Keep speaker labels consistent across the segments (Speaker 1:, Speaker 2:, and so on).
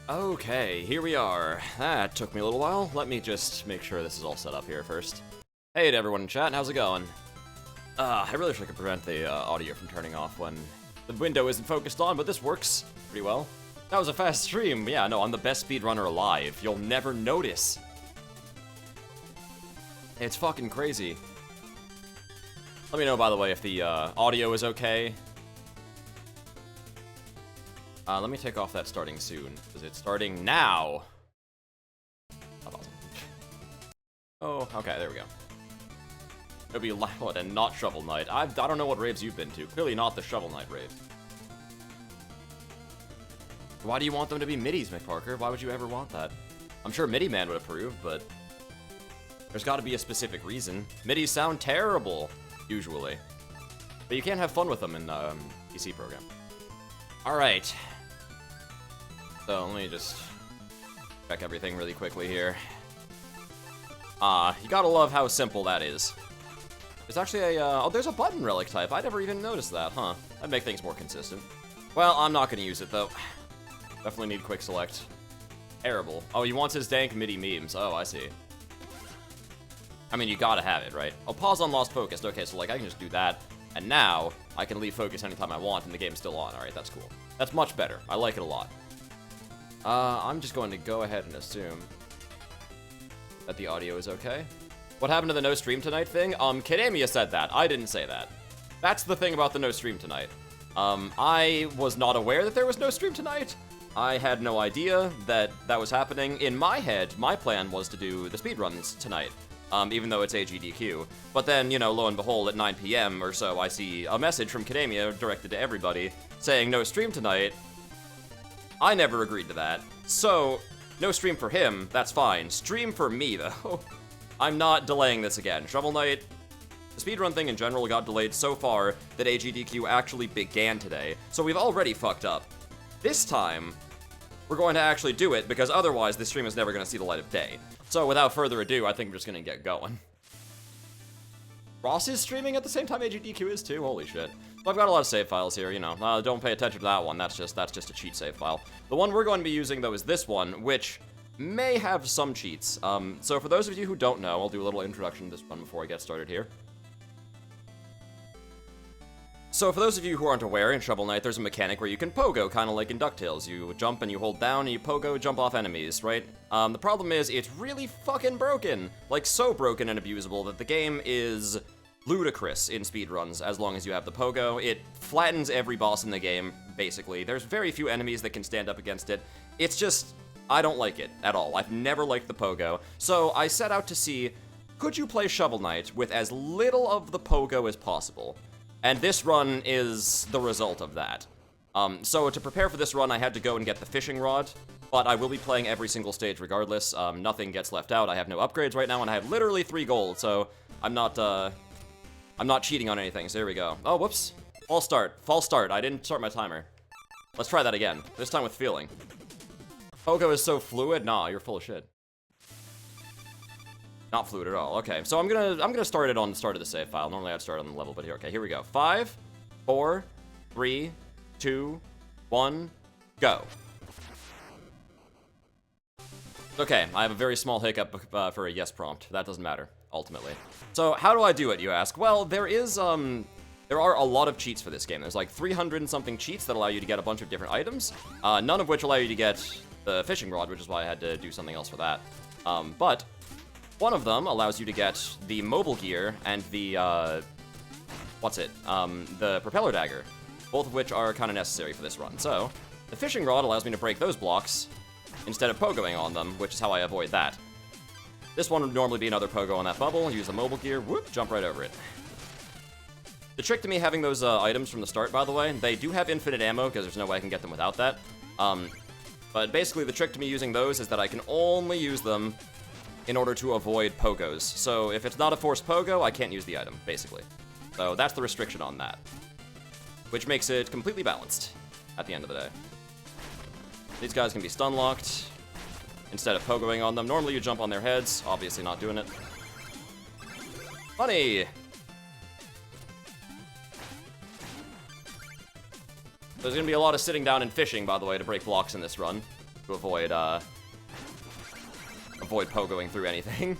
Speaker 1: Okay, here we are. That took me a little while. Let me just make sure this is all set up here first. Hey to everyone in chat, how's it going? I really wish I could prevent the audio from turning off when the window isn't focused on, but this works pretty well. That was a fast stream. Yeah, no, I'm the best speedrunner alive. You'll never notice. It's fucking crazy. Let me know, by the way, if the audio is okay. Let me take off that starting soon, because it's starting now. That's awesome. Oh, okay, there we go. It'll be loud and not Shovel Knight. I don't know what raves you've been to. Clearly not the Shovel Knight rave. Why do you want them to be middies, McParker? Why would you ever want that? I'm sure Midi Man would approve, but there's got to be a specific reason. Middies sound terrible, usually. But you can't have fun with them in the PC program. Alright. So, let me just check everything really quickly here. You gotta love how simple that is. There's actually a, oh, there's a button relic type. I never even noticed that, huh? That'd make things more consistent. Well, I'm not gonna use it, though. Definitely need quick select. Terrible. Oh, he wants his dank MIDI memes. Oh, I see. I mean, you gotta have it, right? Oh, pause on lost focus. Okay, so, like, I can just do that. And now, I can leave focus anytime I want, and the game's still on. Alright, that's cool. That's much better. I like it a lot. I'm just going to go ahead and assume that the audio is okay. What happened to the no stream tonight thing? Kademia said that. I didn't say that. That's the thing about the no stream tonight. I was not aware that there was no stream tonight. I had no idea that that was happening. In my head, my plan was to do the speedruns tonight. Even though it's AGDQ. But then, you know, lo and behold, at 9 PM or so, I see a message from Kademia directed to everybody saying no stream tonight. I never agreed to that. So, no stream for him, that's fine. Stream for me, though. I'm not delaying this again. Shovel Knight, the speedrun thing in general got delayed so far that AGDQ actually began today. So we've already fucked up. This time, we're going to actually do it, because otherwise this stream is never going to see the light of day. So without further ado, I think we're just going to get going. Ross is streaming at the same time AGDQ is too? Holy shit. So I've got a lot of save files here, you know. Don't pay attention to that one, that's just a cheat save file. The one we're going to be using, though, is this one, which may have some cheats. So for those of you who don't know, I'll do a little introduction to this one before I get started here. So for those of you who aren't aware, in Shovel Knight, there's a mechanic where you can pogo, kind of like in DuckTales. You jump and you hold down and you pogo, jump off enemies, right? The problem is, it's really fucking broken. Like, so broken and abusable that the game is ludicrous in speedruns as long as you have the pogo. It flattens every boss in the game, basically. There's very few enemies that can stand up against it. It's just, I don't like it at all. I've never liked the pogo. So I set out to see, could you play Shovel Knight with as little of the pogo as possible? And this run is the result of that. So to prepare for this run, I had to go and get the fishing rod, but I will be playing every single stage regardless. Nothing gets left out. I have no upgrades right now, and I have literally 3 gold, so I'm not cheating on anything, so here we go. Oh, whoops. False start. I didn't start my timer. Let's try that again, this time with feeling. Pogo is so fluid? Nah, you're full of shit. Not fluid at all. Okay, so I'm gonna start it on the start of the save file. Normally I'd start on the level, but here, okay, here we go. 5, 4, 3, 2, 1, go. Okay, I have a very small hiccup for a yes prompt. That doesn't matter, ultimately. So, how do I do it, you ask? Well, there are a lot of cheats for this game. There's like 300 and something cheats that allow you to get a bunch of different items, none of which allow you to get the fishing rod, which is why I had to do something else for that. But one of them allows you to get the mobile gear and the, the propeller dagger, both of which are kind of necessary for this run. So, the fishing rod allows me to break those blocks instead of pogoing on them, which is how I avoid that. This one would normally be another pogo on that bubble, use the mobile gear, whoop, jump right over it. The trick to me having those items from the start, by the way, they do have infinite ammo, because there's no way I can get them without that. But basically the trick to me using those is that I can only use them in order to avoid pogos. So if it's not a forced pogo, I can't use the item, basically. So that's the restriction on that, which makes it completely balanced at the end of the day. These guys can be stun locked instead of pogoing on them. Normally you jump on their heads, obviously not doing it. Funny! There's gonna be a lot of sitting down and fishing, by the way, to break blocks in this run. to avoid pogoing through anything.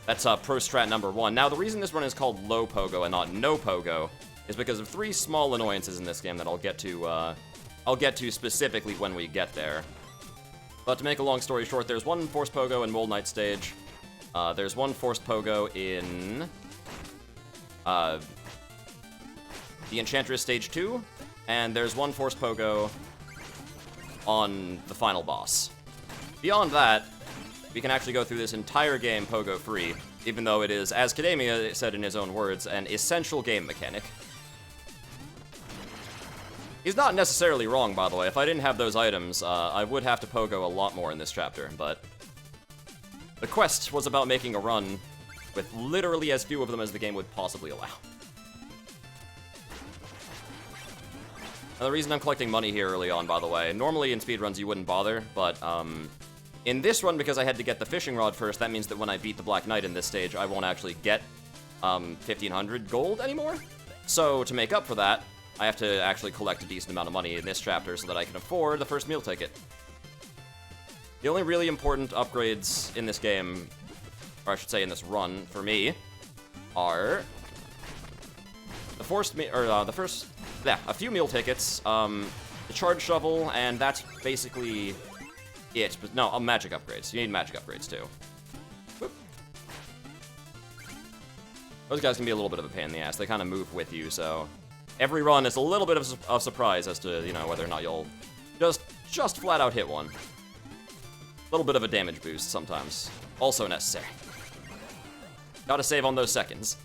Speaker 1: That's pro strat number 1. Now, the reason this run is called LoPogo and not no pogo is because of 3 small annoyances in this game that I'll get to specifically when we get there. But to make a long story short, there's 1 forced pogo in Mole Knight stage. There's 1 forced pogo in the Enchantress stage 2, and there's 1 forced pogo on the final boss. Beyond that, we can actually go through this entire game pogo-free, even though it is, as Kademia said in his own words, an essential game mechanic. He's not necessarily wrong, by the way. If I didn't have those items, I would have to pogo a lot more in this chapter, but the quest was about making a run with literally as few of them as the game would possibly allow. Now, the reason I'm collecting money here early on, by the way, normally in speedruns you wouldn't bother, but in this run, because I had to get the fishing rod first, that means that when I beat the Black Knight in this stage, I won't actually get 1,500 gold anymore. So to make up for that, I have to actually collect a decent amount of money in this chapter so that I can afford the first meal ticket. The only really important upgrades in this game, or I should say in this run, for me, are a few meal tickets, the charge shovel, and that's basically it. But no, magic upgrades. You need magic upgrades too. Whoop. Those guys can be a little bit of a pain in the ass. They kind of move with you, so every run is a little bit of a surprise as to, you know, whether or not you'll just flat out hit one. A little bit of a damage boost sometimes. Also necessary. Gotta save on those seconds.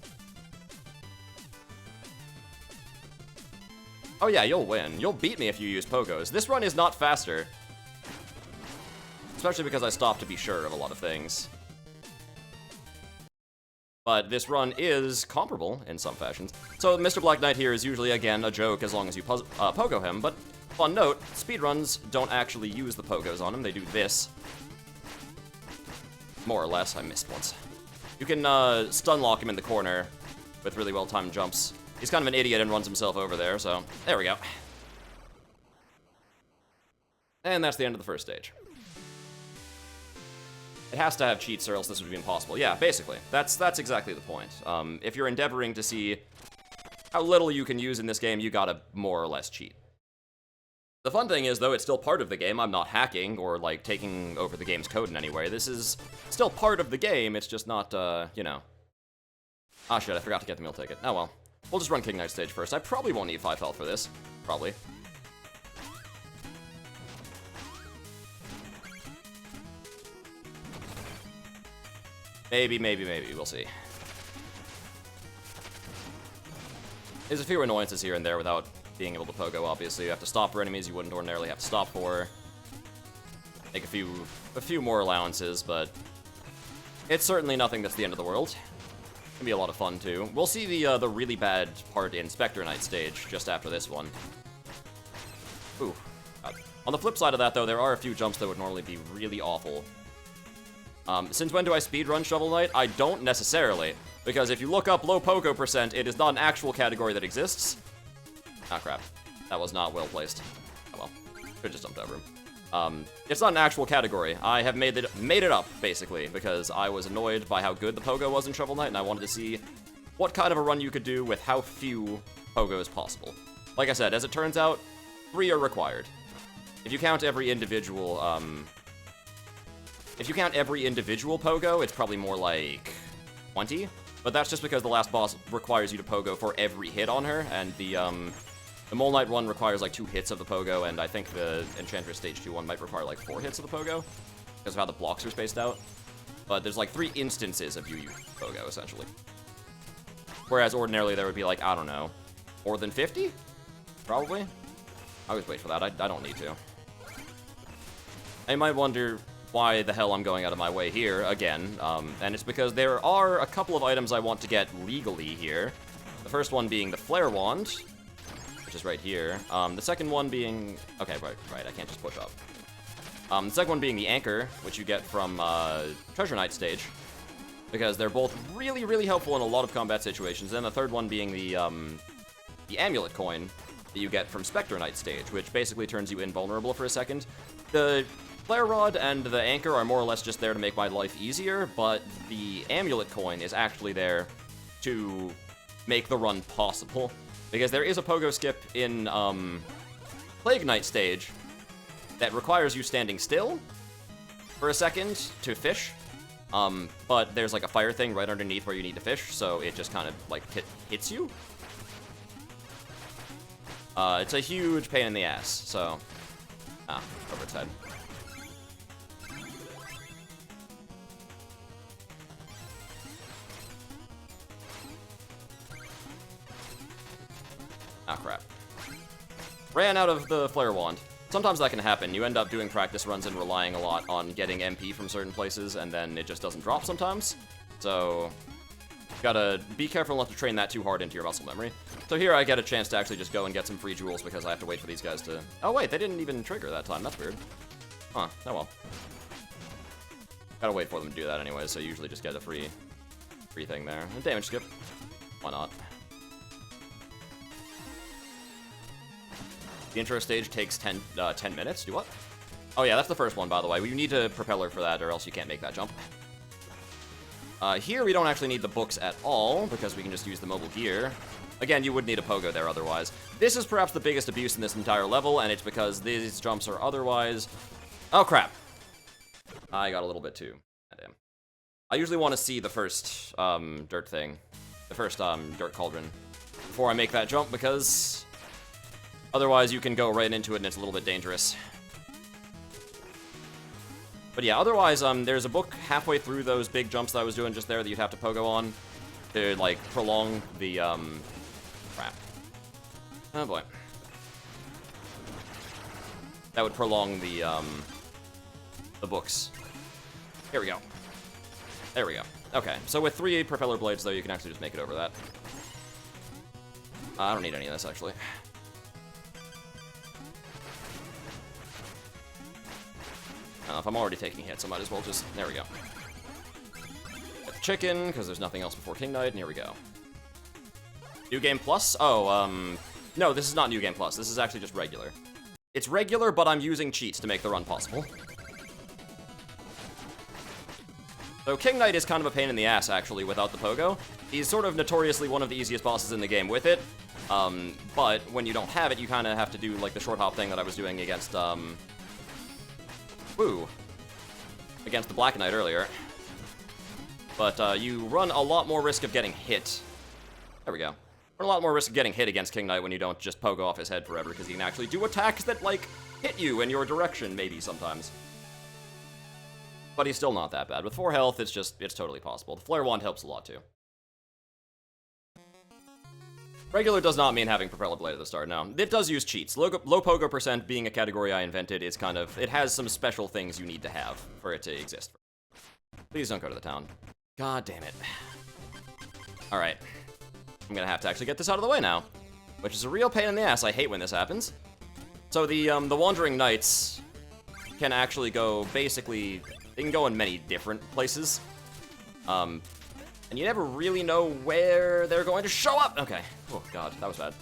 Speaker 1: Oh yeah, you'll win. You'll beat me if you use pogos. This run is not faster. Especially because I stopped to be sure of a lot of things. But this run is comparable in some fashions. So Mr. Black Knight here is usually, again, a joke as long as you pogo him, but fun note, speedruns don't actually use the pogos on him, they do this. More or less, I missed once. You can stun lock him in the corner with really well-timed jumps. He's kind of an idiot and runs himself over there, so there we go. And that's the end of the first stage. It has to have cheats or else this would be impossible. Yeah, basically. That's exactly the point. If you're endeavoring to see how little you can use in this game, you gotta more or less cheat. The fun thing is, though, it's still part of the game. I'm not hacking or, like, taking over the game's code in any way. This is still part of the game, it's just not, you know. Ah, shit, I forgot to get the meal ticket. Oh, well. We'll just run King Knight stage first. I probably won't need 5 health for this. Probably. Maybe. We'll see. There's a few annoyances here and there without being able to pogo, obviously. You have to stop for enemies you wouldn't ordinarily have to stop for. Make a few more allowances, but it's certainly nothing that's the end of the world. Can be a lot of fun, too. We'll see the really bad part in Spectre Knight stage just after this one. Ooh. God. On the flip side of that, though, there are a few jumps that would normally be really awful. Since when do I speedrun Shovel Knight? I don't necessarily, because if you look up LoPogo %, it is not an actual category that exists. Ah, crap. That was not well placed. Oh well. Could've just jumped over him. It's not an actual category. I have made it up, basically, because I was annoyed by how good the pogo was in Shovel Knight, and I wanted to see what kind of a run you could do with how few pogos possible. Like I said, as it turns out, 3 are required. If you count every individual, pogo, it's probably more like 20, but that's just because the last boss requires you to pogo for every hit on her, and the Mole Knight one requires like 2 hits of the pogo, and I think the Enchantress Stage 2 one might require like 4 hits of the pogo, because of how the blocks are spaced out. But there's like 3 instances of you pogo, essentially. Whereas ordinarily there would be like, I don't know, more than 50? Probably? I always wait for that, I don't need to. I might wonder why the hell I'm going out of my way here, again, and it's because there are a couple of items I want to get legally here. The first one being the Flare Wand, which is right here. The second one being... Okay, right, I can't just push up. The second one being the Anchor, which you get from Treasure Knight stage, because they're both really, really helpful in a lot of combat situations. And the third one being the Amulet Coin, that you get from Spectre Knight stage, which basically turns you invulnerable for a second. The Flare Rod and the Anchor are more or less just there to make my life easier, but the Amulet Coin is actually there to make the run possible. Because there is a pogo skip in Plague Knight stage that requires you standing still for a second to fish. But there's like a fire thing right underneath where you need to fish, so it just kind of like hits you. It's a huge pain in the ass, so... over its head. Ah, crap. Ran out of the Flare Wand. Sometimes that can happen. You end up doing practice runs and relying a lot on getting MP from certain places, and then it just doesn't drop sometimes. So, gotta be careful not to train that too hard into your muscle memory. So here I get a chance to actually just go and get some free jewels because I have to wait for these guys to... Oh wait, they didn't even trigger that time. That's weird. Huh, oh well. Gotta wait for them to do that anyway, so you usually just get a free thing there. And damage skip. Why not? The intro stage takes 10 minutes. Do what? Oh yeah, that's the first one, by the way. You need a propeller for that, or else you can't make that jump. Here we don't actually need the books at all, because we can just use the mobile gear. Again, you would need a pogo there otherwise. This is perhaps the biggest abuse in this entire level, and it's because these jumps are otherwise... Oh, crap. I got a little bit too. Damn. I usually want to see the first dirt thing. The first dirt cauldron. Before I make that jump, because... Otherwise, you can go right into it, and it's a little bit dangerous. But yeah, otherwise, there's a book halfway through those big jumps that I was doing just there that you'd have to pogo on to, like, prolong the, crap. Oh, boy. That would prolong the books. Here we go. There we go. Okay, so with 3 propeller blades, though, you can actually just make it over that. I don't need any of this, actually. If I'm already taking hits, I might as well just... There we go. Get the chicken, because there's nothing else before King Knight, and here we go. New Game Plus? Oh, no, this is not New Game Plus. This is actually just regular. It's regular, but I'm using cheats to make the run possible. So King Knight is kind of a pain in the ass, actually, without the pogo. He's sort of notoriously one of the easiest bosses in the game with it. But when you don't have it, you kind of have to do, like, the short hop thing that I was doing against, against the Black Knight earlier. But you run a lot more risk of getting hit. There we go. Run a lot more risk of getting hit against King Knight when you don't just pogo off his head forever, because he can actually do attacks that, like, hit you in your direction, maybe, sometimes. But he's still not that bad. With 4 health, it's totally possible. The Flare Wand helps a lot, too. Regular does not mean having Propeller Blade at the start, no. It does use cheats. Low pogo percent being a category I invented is kind of... It has some special things you need to have for it to exist. Please don't go to the town. God damn it. Alright. I'm gonna have to actually get this out of the way now. Which is a real pain in the ass. I hate when this happens. So the Wandering Knights can actually go, basically... They can go in many different places. And you never really know where they're going to show up! Okay. Oh, God. That was bad.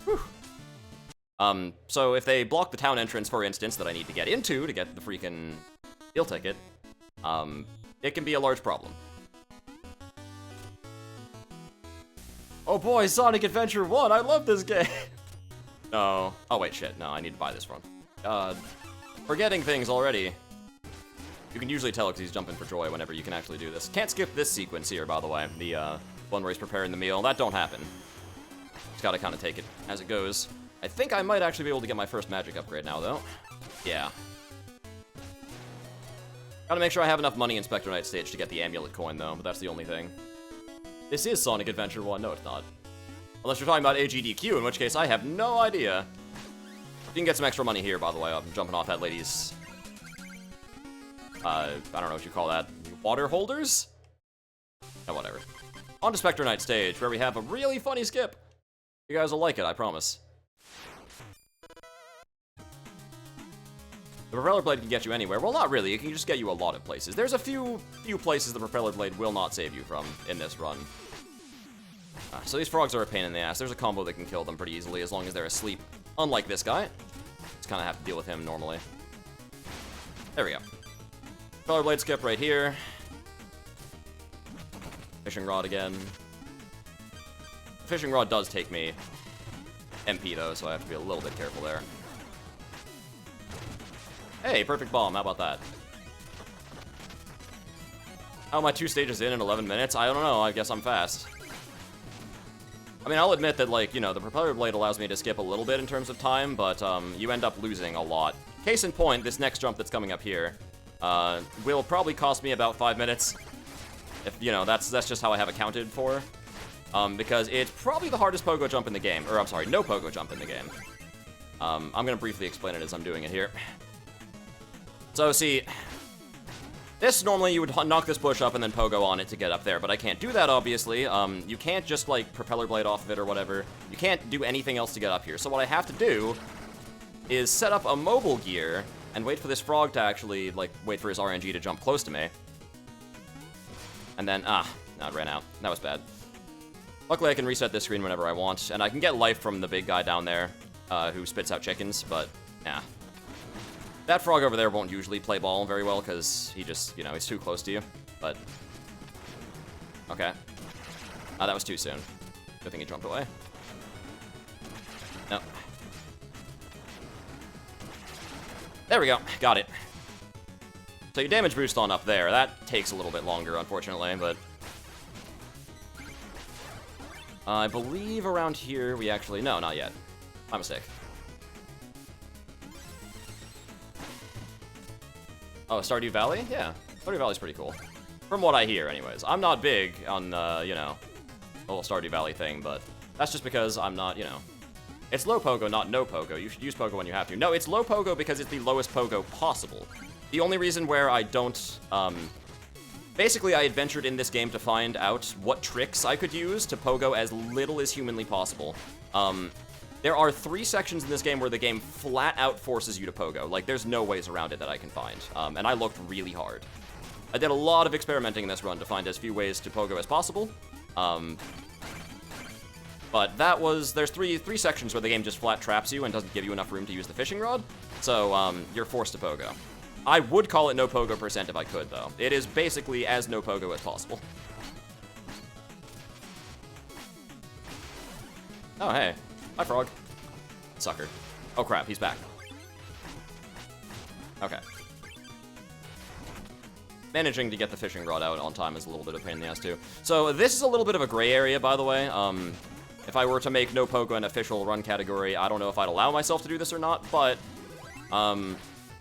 Speaker 1: Whew. So if they block the town entrance, for instance, that I need to get into to get the freaking deal ticket, it can be a large problem. Oh boy, Sonic Adventure 1! I love this game! No. Oh, wait, shit. No, I need to buy this one. God. Forgetting things already. You can usually tell because he's jumping for joy whenever you can actually do this. Can't skip this sequence here, by the way. The one where he's preparing the meal. That don't happen. Just gotta kind of take it as it goes. I think I might actually be able to get my first magic upgrade now, though. Yeah. Gotta make sure I have enough money in Spectre Knight stage to get the amulet coin, though, but that's the only thing. This is Sonic Adventure 1. No, it's not. Unless you're talking about AGDQ, in which case I have no idea. You can get some extra money here, by the way. I'm jumping off that lady's... I don't know what you call that. Water holders? Oh, whatever. On to Spectre Knight stage, where we have a really funny skip. You guys will like it, I promise. The Propeller Blade can get you anywhere. Well, not really. It can just get you a lot of places. There's a few places the Propeller Blade will not save you from in this run. So these frogs are a pain in the ass. There's a combo that can kill them pretty easily as long as they're asleep. Unlike this guy. Just kind of have to deal with him normally. There we go. Color blade skip right here. Fishing rod again. The fishing rod does take me MP though, so I have to be a little bit careful there. Hey, perfect bomb. How about that? How am I 2 stages in 11 minutes? I don't know. I guess I'm fast. I mean, I'll admit that, like, you know, the propeller blade allows me to skip a little bit in terms of time, but you end up losing a lot. Case in point, this next jump that's coming up here will probably cost me about 5 minutes. If, you know, that's just how I have accounted for. Because it's probably the hardest pogo jump in the game. Or, I'm sorry, no pogo jump in the game. I'm going to briefly explain it as I'm doing it here. So, see, this, normally you would knock this bush up and then pogo on it to get up there, but I can't do that, obviously. You can't just, like, propeller blade off of it or whatever. You can't do anything else to get up here. So what I have to do is set up a mobile gear and wait for this frog to actually, like, wait for his RNG to jump close to me. And then, no, it ran out. That was bad. Luckily, I can reset this screen whenever I want, and I can get life from the big guy down there who spits out chickens, but, yeah. That frog over there won't usually play ball very well because he just, you know, he's too close to you, but... Okay. That was too soon. Good thing he jumped away. No. There we go. Got it. So you damage boost on up there. That takes a little bit longer, unfortunately, but... I believe around here we actually... No, not yet. My mistake. Oh, Stardew Valley? Yeah. Stardew Valley's pretty cool. From what I hear, anyways. I'm not big on, you know, the whole Stardew Valley thing, but that's just because I'm not, you know... It's low pogo, not no pogo. You should use pogo when you have to. No, it's low pogo because it's the lowest pogo possible. The only reason where I don't, basically, I adventured in this game to find out what tricks I could use to pogo as little as humanly possible. There are 3 sections in this game where the game flat out forces you to pogo. Like, there's no ways around it that I can find. And I looked really hard. I did a lot of experimenting in this run to find as few ways to pogo as possible. But that was... There's three sections where the game just flat traps you and doesn't give you enough room to use the fishing rod. So, you're forced to pogo. I would call it no pogo % if I could, though. It is basically as no pogo as possible. Oh, hey. Hi, frog. Sucker. Oh, crap. He's back. Okay. Managing to get the fishing rod out on time is a little bit of a pain in the ass, too. So, this is a little bit of a gray area, by the way. If I were to make no pogo an official run category, I don't know if I'd allow myself to do this or not, but...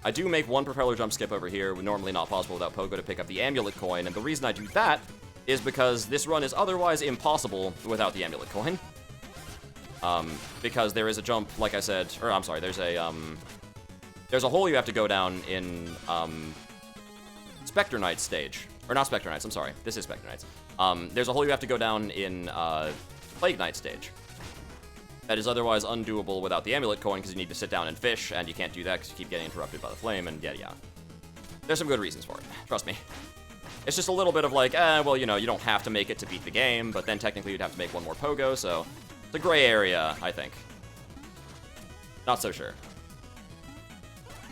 Speaker 1: I do make one propeller jump skip over here, normally not possible without pogo to pick up the amulet coin, and the reason I do that is because this run is otherwise impossible without the amulet coin. Because there is a jump, like I said, or I'm sorry, there's a hole you have to go down in, Spectre Knight's stage. Or not Spectre Knight's, I'm sorry, this is Spectre Knight's. There's a hole you have to go down in, Plague Knight's stage. That is otherwise undoable without the amulet coin because you need to sit down and fish, and you can't do that because you keep getting interrupted by the flame, and yeah. There's some good reasons for it, trust me. It's just a little bit of like, well, you know, you don't have to make it to beat the game, but then technically you'd have to make one more pogo, so it's a gray area, I think. Not so sure.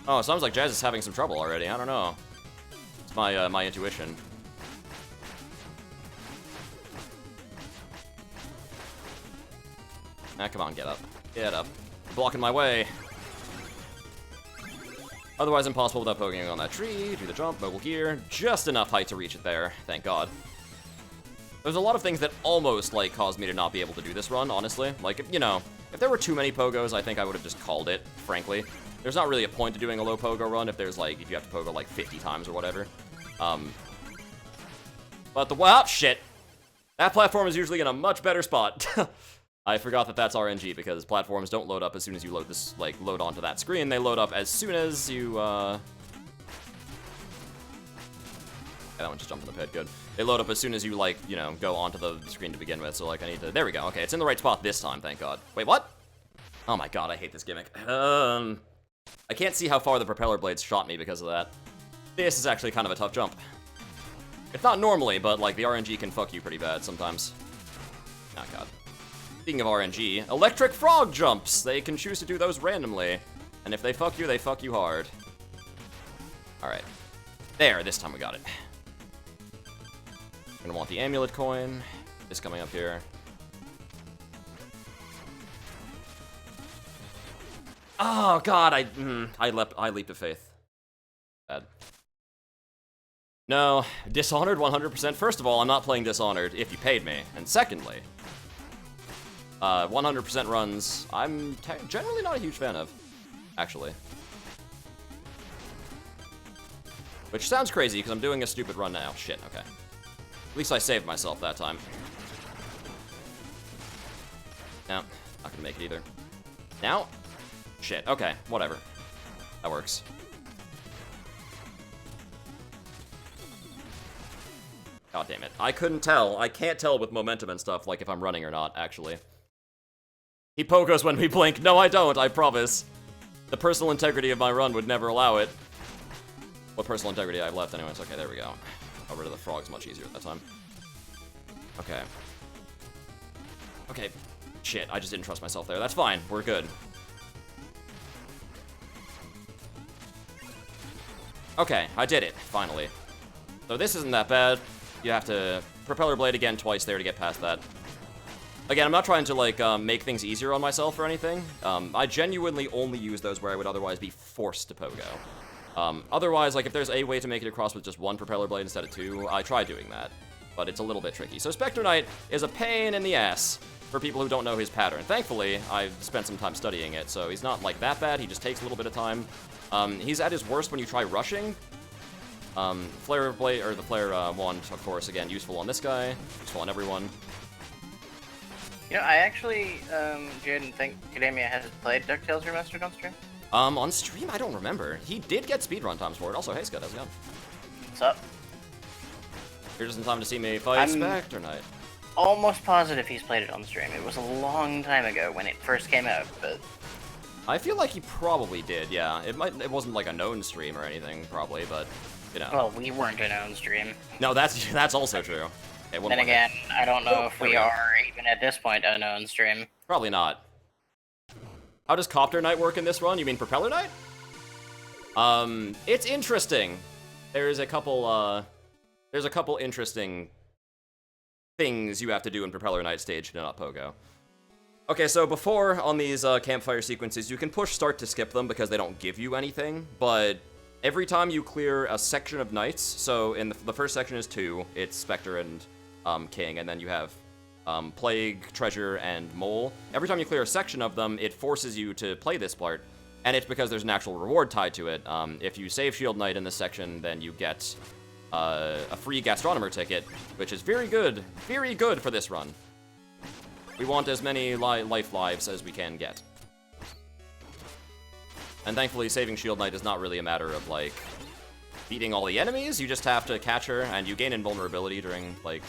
Speaker 1: Oh, it sounds like Jazz is having some trouble already, I don't know. It's my, my intuition. Ah, come on, get up. Get up. You're blocking my way. Otherwise impossible without poking on that tree. Do the jump, mobile gear. Just enough height to reach it there. Thank God. There's a lot of things that almost, like, caused me to not be able to do this run, honestly. Like, you know, if there were too many pogos, I think I would have just called it, frankly. There's not really a point to doing a low pogo run if there's, like, if you have to pogo, like, 50 times or whatever. But the... Well, shit! That platform is usually in a much better spot. I forgot that that's RNG because platforms don't load up as soon as you load this, like, load onto that screen. They load up as soon as you, Yeah, that one just jumped in the pit, good. They load up as soon as you, like, you know, go onto the screen to begin with, so, like, I need to... There we go, okay, it's in the right spot this time, thank God. Wait, what? Oh my God, I hate this gimmick. I can't see how far the propeller blades shot me because of that. This is actually kind of a tough jump. It's not normally, but, like, the RNG can fuck you pretty bad sometimes. Oh, God. Speaking of RNG, electric frog jumps! They can choose to do those randomly. And if they fuck you hard. Alright. There, this time we got it. We're gonna want the amulet coin. This coming up here. Oh, God, I leap of faith. Bad. No, Dishonored 100%. First of all, I'm not playing Dishonored if you paid me. And secondly, 100% runs, I'm generally not a huge fan of, actually. Which sounds crazy, because I'm doing a stupid run now. Shit, okay. At least I saved myself that time. No, not gonna make it either. Now? Shit, okay, whatever. That works. God damn it. I couldn't tell. I can't tell with momentum and stuff, like if I'm running or not, actually. He pogos when we blink. No, I don't, I promise. The personal integrity of my run would never allow it. What personal integrity I have left anyways? Okay, there we go. Got rid of the frogs much easier at that time. Okay. Okay. Shit, I just didn't trust myself there. That's fine. We're good. Okay, I did it, finally. So this isn't that bad. You have to propeller blade again twice there to get past that. Again, I'm not trying to, like, make things easier on myself or anything. I genuinely only use those where I would otherwise be forced to pogo. Otherwise, like, if there's a way to make it across with just one propeller blade instead of two, I try doing that. But it's a little bit tricky. So Spectre Knight is a pain in the ass for people who don't know his pattern. Thankfully, I've spent some time studying it, so he's not, like, that bad. He just takes a little bit of time. He's at his worst when you try rushing. Flare Blade, or the Flare Wand, of course, again, useful on this guy, useful on everyone.
Speaker 2: You know, I actually didn't think Academia has played DuckTales Remastered on stream.
Speaker 1: On stream? I don't remember. He did get speedrun times for it. Also, hey, Scott, how's it going?
Speaker 2: What's up?
Speaker 1: You're just in time to see me fight Spectre Knight.
Speaker 2: Almost positive he's played it on stream. It was a long time ago when it first came out, but...
Speaker 1: I feel like he probably did, yeah. It wasn't like a known stream or anything, probably, but, you know.
Speaker 2: Well, we weren't a known stream.
Speaker 1: No, that's also true. Okay,
Speaker 2: then again, I don't know if we are, even at this point, a known stream.
Speaker 1: Probably not. How does Copter Knight work in this run? You mean Propeller Knight? It's interesting. There's a couple interesting things you have to do in Propeller Knight stage to not pogo. Okay, so before, on these campfire sequences, you can push start to skip them because they don't give you anything, but every time you clear a section of knights, so in the first section is 2, it's Spectre and King, and then you have Plague, Treasure, and Mole. Every time you clear a section of them, it forces you to play this part, and it's because there's an actual reward tied to it. If you save Shield Knight in this section, then you get a free Gastronomer ticket, which is very good for this run. We want as many lives as we can get. And thankfully, saving Shield Knight is not really a matter of, like, beating all the enemies. You just have to catch her, and you gain invulnerability during, like,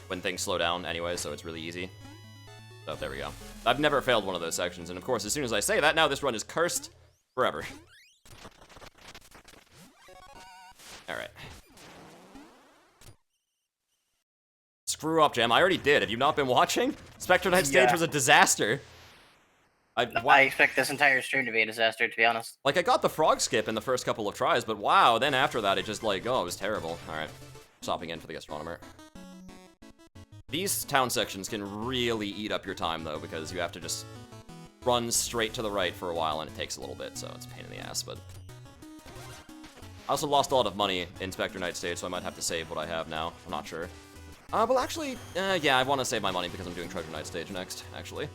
Speaker 1: when things slow down anyway, so it's really easy. So, there we go. I've never failed one of those sections, and of course, as soon as I say that, now this run is cursed forever. Alright. Screw up, Jam. I already did. Have you not been watching? Spectre Knight stage was a disaster.
Speaker 2: I expect this entire stream to be a disaster, to be honest.
Speaker 1: Like, I got the frog skip in the first couple of tries, but wow, then after that, it just, like, oh, it was terrible. Alright. Stopping in for the Gastronomer. These town sections can really eat up your time, though, because you have to just run straight to the right for a while, and it takes a little bit, so it's a pain in the ass, but... I also lost a lot of money in Spectre Knight stage, so I might have to save what I have now. I'm not sure. Well, actually, yeah, I want to save my money because I'm doing Treasure Knight stage next, actually.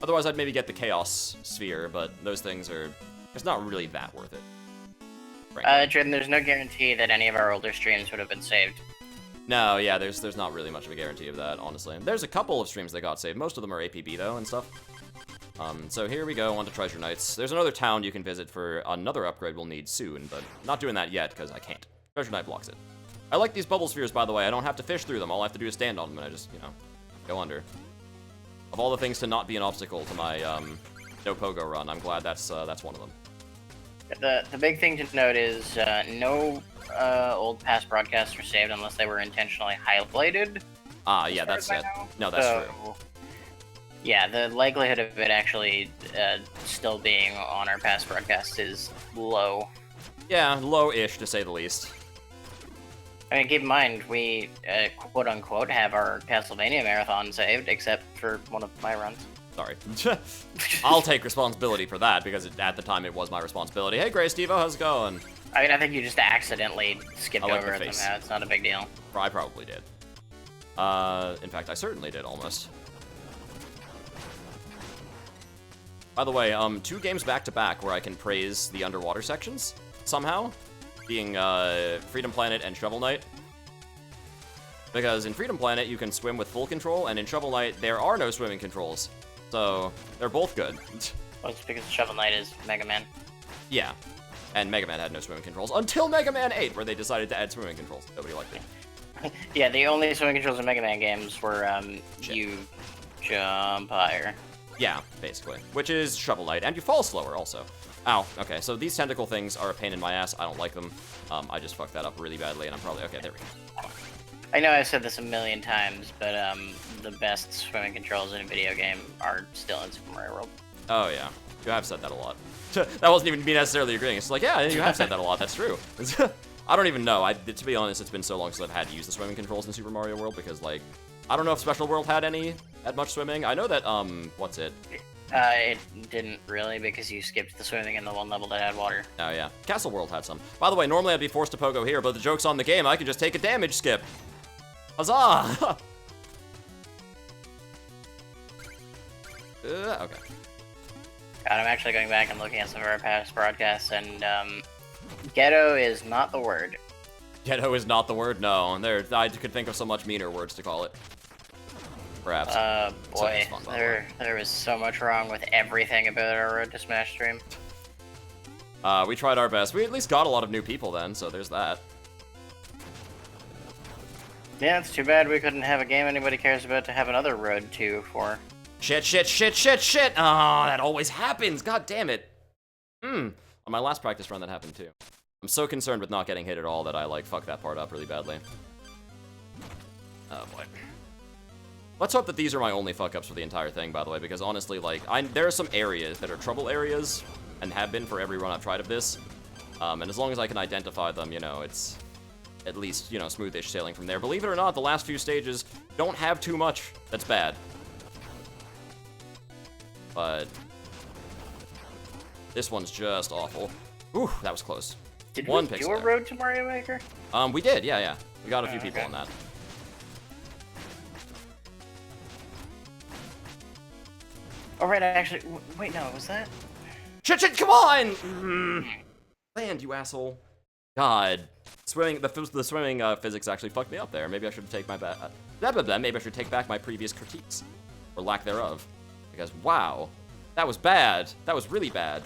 Speaker 1: Otherwise, I'd maybe get the Chaos Sphere, but those things are... It's not really that worth it.
Speaker 2: Jordan, there's no guarantee that any of our older streams would have been saved.
Speaker 1: No, yeah, there's not really much of a guarantee of that, honestly. There's a couple of streams that got saved. Most of them are APB, though, and stuff. So here we go, on to Treasure Knights. There's another town you can visit for another upgrade we'll need soon, but not doing that yet, because I can't. Treasure Knight blocks it. I like these bubble spheres, by the way. I don't have to fish through them. All I have to do is stand on them, and I just, you know, go under. Of all the things to not be an obstacle to my LoPogo run, I'm glad that's one of them.
Speaker 2: The big thing to note is no old past broadcasts were saved unless they were intentionally highlighted.
Speaker 1: Ah, yeah, that's it. No, that's true.
Speaker 2: Yeah, the likelihood of it actually still being on our past broadcast is low.
Speaker 1: Yeah, low-ish, to say the least.
Speaker 2: I mean, keep in mind, we, quote-unquote, have our Castlevania marathon saved, except for one of my runs.
Speaker 1: Sorry. I'll take responsibility for that, because at the time it was my responsibility. Hey, Grace Devo, how's it going?
Speaker 2: I mean, I think you just accidentally skipped over it somehow. It's not a big deal.
Speaker 1: I probably did. In fact, I certainly did, almost. By the way, 2 games back-to-back where I can praise the underwater sections, somehow, being Freedom Planet and Shovel Knight. Because in Freedom Planet, you can swim with full control, and in Shovel Knight, there are no swimming controls. So, they're both good.
Speaker 2: Well, it's because Shovel Knight is Mega Man.
Speaker 1: Yeah, and Mega Man had no swimming controls, until Mega Man 8, where they decided to add swimming controls. Nobody liked it.
Speaker 2: Yeah, the only swimming controls in Mega Man games were, you jump higher.
Speaker 1: Yeah, basically. Which is Shovel Knight, and you fall slower, also. Ow, okay, so these tentacle things are a pain in my ass. I don't like them. I just fucked that up really badly, and I'm probably... Okay, there we go.
Speaker 2: I know I've said this a million times, but, the best swimming controls in a video game are still in Super Mario World.
Speaker 1: Oh, yeah. You have said that a lot. That wasn't even me necessarily agreeing. It's like, yeah, you have said that a lot. That's true. I don't even know. To be honest, it's been so long since I've had to use the swimming controls in Super Mario World, because, like, I don't know if Special World had much swimming. I know that, what's it?
Speaker 2: It didn't really, because you skipped the swimming in the one level that had water.
Speaker 1: Oh, yeah. Castle World had some. By the way, normally I'd be forced to pogo here, but the joke's on the game. I can just take a damage skip. Huzzah! Okay.
Speaker 2: God, I'm actually going back and looking at some of our past broadcasts, and, ghetto is not the word.
Speaker 1: Ghetto is not the word? No. I could think of so much meaner words to call it. Perhaps.
Speaker 2: Boy, there was so much wrong with everything about our Road to Smash stream.
Speaker 1: We tried our best. We at least got a lot of new people then, so there's that.
Speaker 2: Yeah, it's too bad we couldn't have a game anybody cares about to have another Road to for.
Speaker 1: Shit, shit, shit, shit, shit! Oh, that always happens! God damn it! On my last practice run, that happened too. I'm so concerned with not getting hit at all that I, like, fuck that part up really badly. Oh, boy. Let's hope that these are my only fuck-ups for the entire thing, by the way, because honestly, like, there are some areas that are trouble areas, and have been for every run I've tried of this. And as long as I can identify them, you know, it's at least, you know, smoothish sailing from there. Believe it or not, the last few stages don't have too much that's bad. But this one's just awful. Ooh, that was close.
Speaker 2: Did we do a Road to Mario Maker?
Speaker 1: We did, yeah. We got a few people on that.
Speaker 2: Oh, right, actually, wait, no, was that?
Speaker 1: Shit, come on! Land, you asshole. God. Swimming, the swimming physics actually fucked me up there. Maybe I should take maybe I should take back my previous critiques. Or lack thereof. Because, wow. That was bad. That was really bad.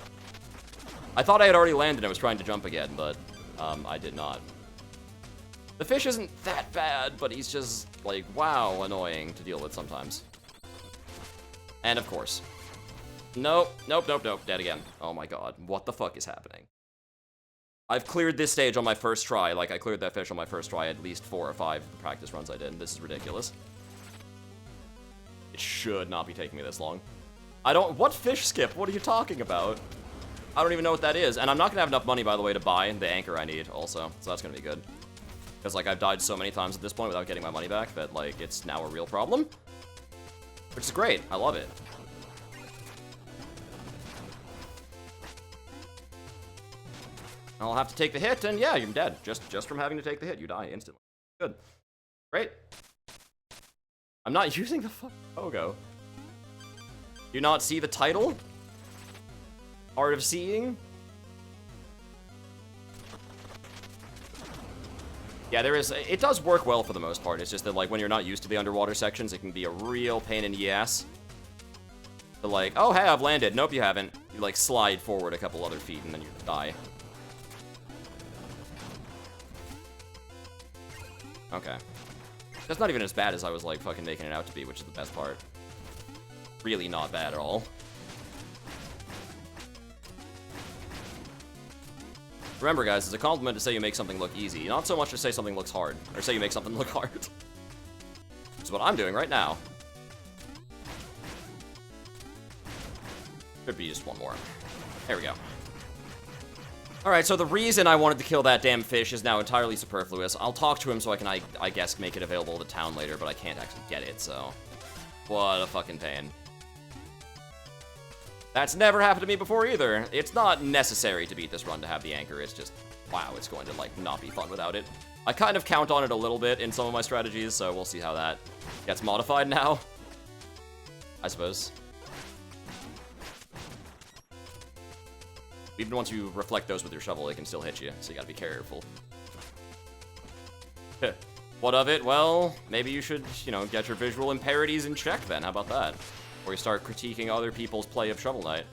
Speaker 1: I thought I had already landed and I was trying to jump again, but, I did not. The fish isn't that bad, but he's just, like, wow, annoying to deal with sometimes. And of course. Nope, dead again. Oh my god, what the fuck is happening? I've cleared this stage on my first try, like I cleared that fish on my first try at least 4 or 5 practice runs I did, and this is ridiculous. It should not be taking me this long. What fish skip? What are you talking about? I don't even know what that is, and I'm not gonna have enough money, by the way, to buy the anchor I need, also, so that's gonna be good. Because, like, I've died so many times at this point without getting my money back that, like, it's now a real problem. Which is great. I love it. I'll have to take the hit, and yeah, you're dead. Just from having to take the hit, you die instantly. Good. Great. I'm not using the fucking logo. Do you not see the title? Art of Seeing? Yeah, it does work well for the most part. It's just that, like, when you're not used to the underwater sections, it can be a real pain in the ass. But, like, oh, hey, I've landed. Nope, you haven't. You, like, slide forward a couple other feet, and then you die. Okay. That's not even as bad as I was, like, fucking making it out to be, which is the best part. Really not bad at all. Remember, guys, it's a compliment to say you make something look easy, not so much to say something looks hard, or say you make something look hard. is what I'm doing right now. Could be just one more. There we go. Alright, so the reason I wanted to kill that damn fish is now entirely superfluous. I'll talk to him so I can, I guess, make it available to town later, but I can't actually get it, so... What a fucking pain. That's never happened to me before either. It's not necessary to beat this run to have the anchor, it's just... Wow, it's going to, like, not be fun without it. I kind of count on it a little bit in some of my strategies, so we'll see how that gets modified now. I suppose. Even once you reflect those with your shovel, they can still hit you, so you gotta be careful. What of it? Well, maybe you should, you know, get your visual imparities in check then, how about that? Or you start critiquing other people's play of Shovel Knight.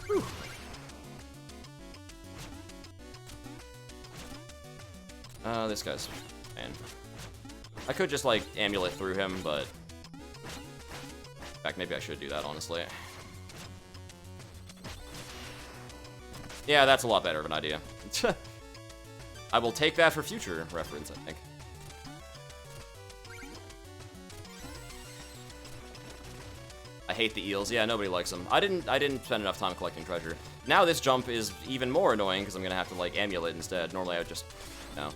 Speaker 1: Whew. This guy's... man. I could just, like, amulet through him, but... In fact, maybe I should do that, honestly. Yeah, that's a lot better of an idea. I will take that for future reference, I think. I hate the eels. Yeah, nobody likes them. I didn't spend enough time collecting treasure. Now this jump is even more annoying because I'm gonna have to, like, amulet instead. Normally I would just, you know,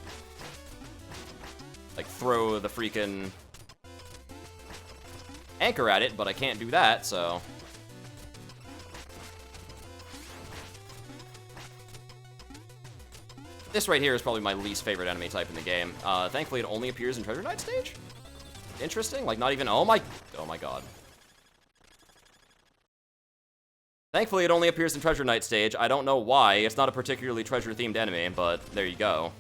Speaker 1: like, throw the freaking anchor at it, but I can't do that, so... This right here is probably my least favorite enemy type in the game. Thankfully, it only appears in Treasure Knight stage. Interesting. Like, not even... Oh my god. Thankfully, it only appears in Treasure Knight stage. I don't know why. It's not a particularly treasure-themed enemy, but there you go.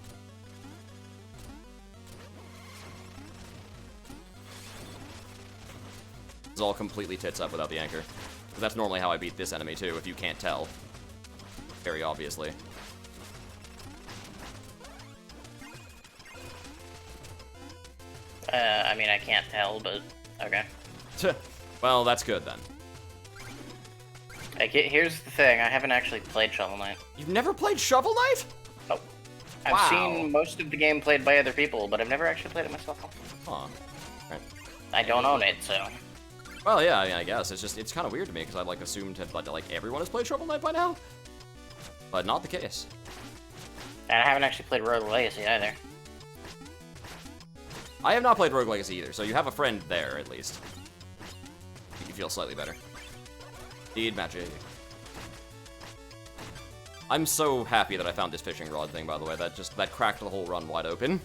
Speaker 1: It's all completely tits up without the anchor. But that's normally how I beat this enemy, too, if you can't tell. Very obviously.
Speaker 2: I mean, I can't tell, but okay.
Speaker 1: Well, that's good then.
Speaker 2: Here's the thing, I haven't actually played Shovel Knight.
Speaker 1: You've never played Shovel Knight?
Speaker 2: Nope. I've
Speaker 1: Wow.
Speaker 2: seen most of the game played by other people, but I've never actually played it myself.
Speaker 1: Huh. Right.
Speaker 2: I don't own it, so...
Speaker 1: Well, yeah, I mean, I guess. It's kind of weird to me, because I, like, assumed that, like, everyone has played Shovel Knight by now. But not the case.
Speaker 2: And I haven't actually played Rogue Legacy either.
Speaker 1: I have not played Rogue Legacy either, so you have a friend there, at least. You feel slightly better. Indeed, magic. I'm so happy that I found this fishing rod thing, by the way. That cracked the whole run wide open.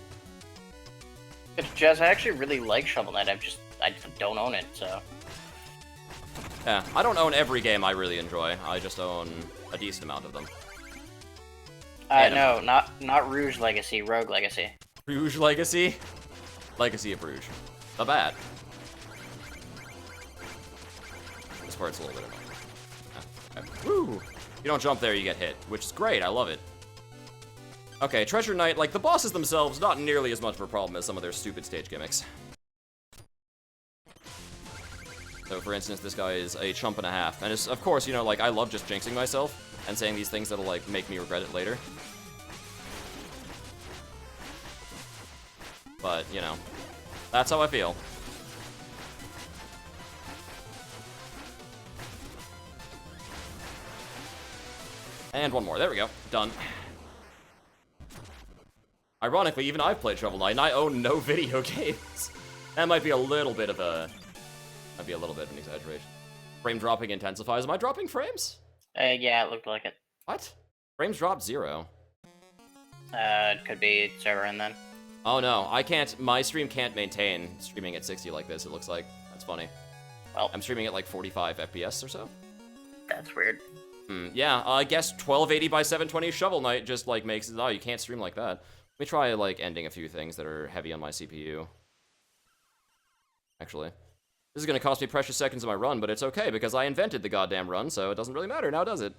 Speaker 2: But Jazz, I actually really like Shovel Knight, I don't own it, so...
Speaker 1: Yeah, I don't own every game I really enjoy. I just own a decent amount of them.
Speaker 2: No, not Rouge Legacy, Rogue Legacy.
Speaker 1: Rouge Legacy? Legacy of Rouge. Not bad. This part's a little bit annoying. Okay. Woo! You don't jump there, you get hit, which is great, I love it. Okay, Treasure Knight, like, the bosses themselves, not nearly as much of a problem as some of their stupid stage gimmicks. So, for instance, this guy is a chump and a half. And it's, of course, you know, like, I love just jinxing myself and saying these things that'll, like, make me regret it later. But, you know, that's how I feel. And one more. There we go. Done. Ironically, even I've played Shovel Knight, and I own no video games. That might be a little bit of a... Might be a little bit of an exaggeration. Frame dropping intensifies. Am I dropping frames?
Speaker 2: Yeah, it looked like it.
Speaker 1: What? Frames dropped 0.
Speaker 2: It could be server in then.
Speaker 1: Oh no, I can't... My stream can't maintain streaming at 60 like this, it looks like. That's funny.
Speaker 2: Well...
Speaker 1: I'm streaming at like 45 FPS or so.
Speaker 2: That's weird.
Speaker 1: Yeah, I guess 1280 by 720 Shovel Knight just, like, makes it... Oh, you can't stream like that. Let me try, like, ending a few things that are heavy on my CPU. Actually. This is gonna cost me precious seconds of my run, but it's okay, because I invented the goddamn run, so it doesn't really matter now, does it?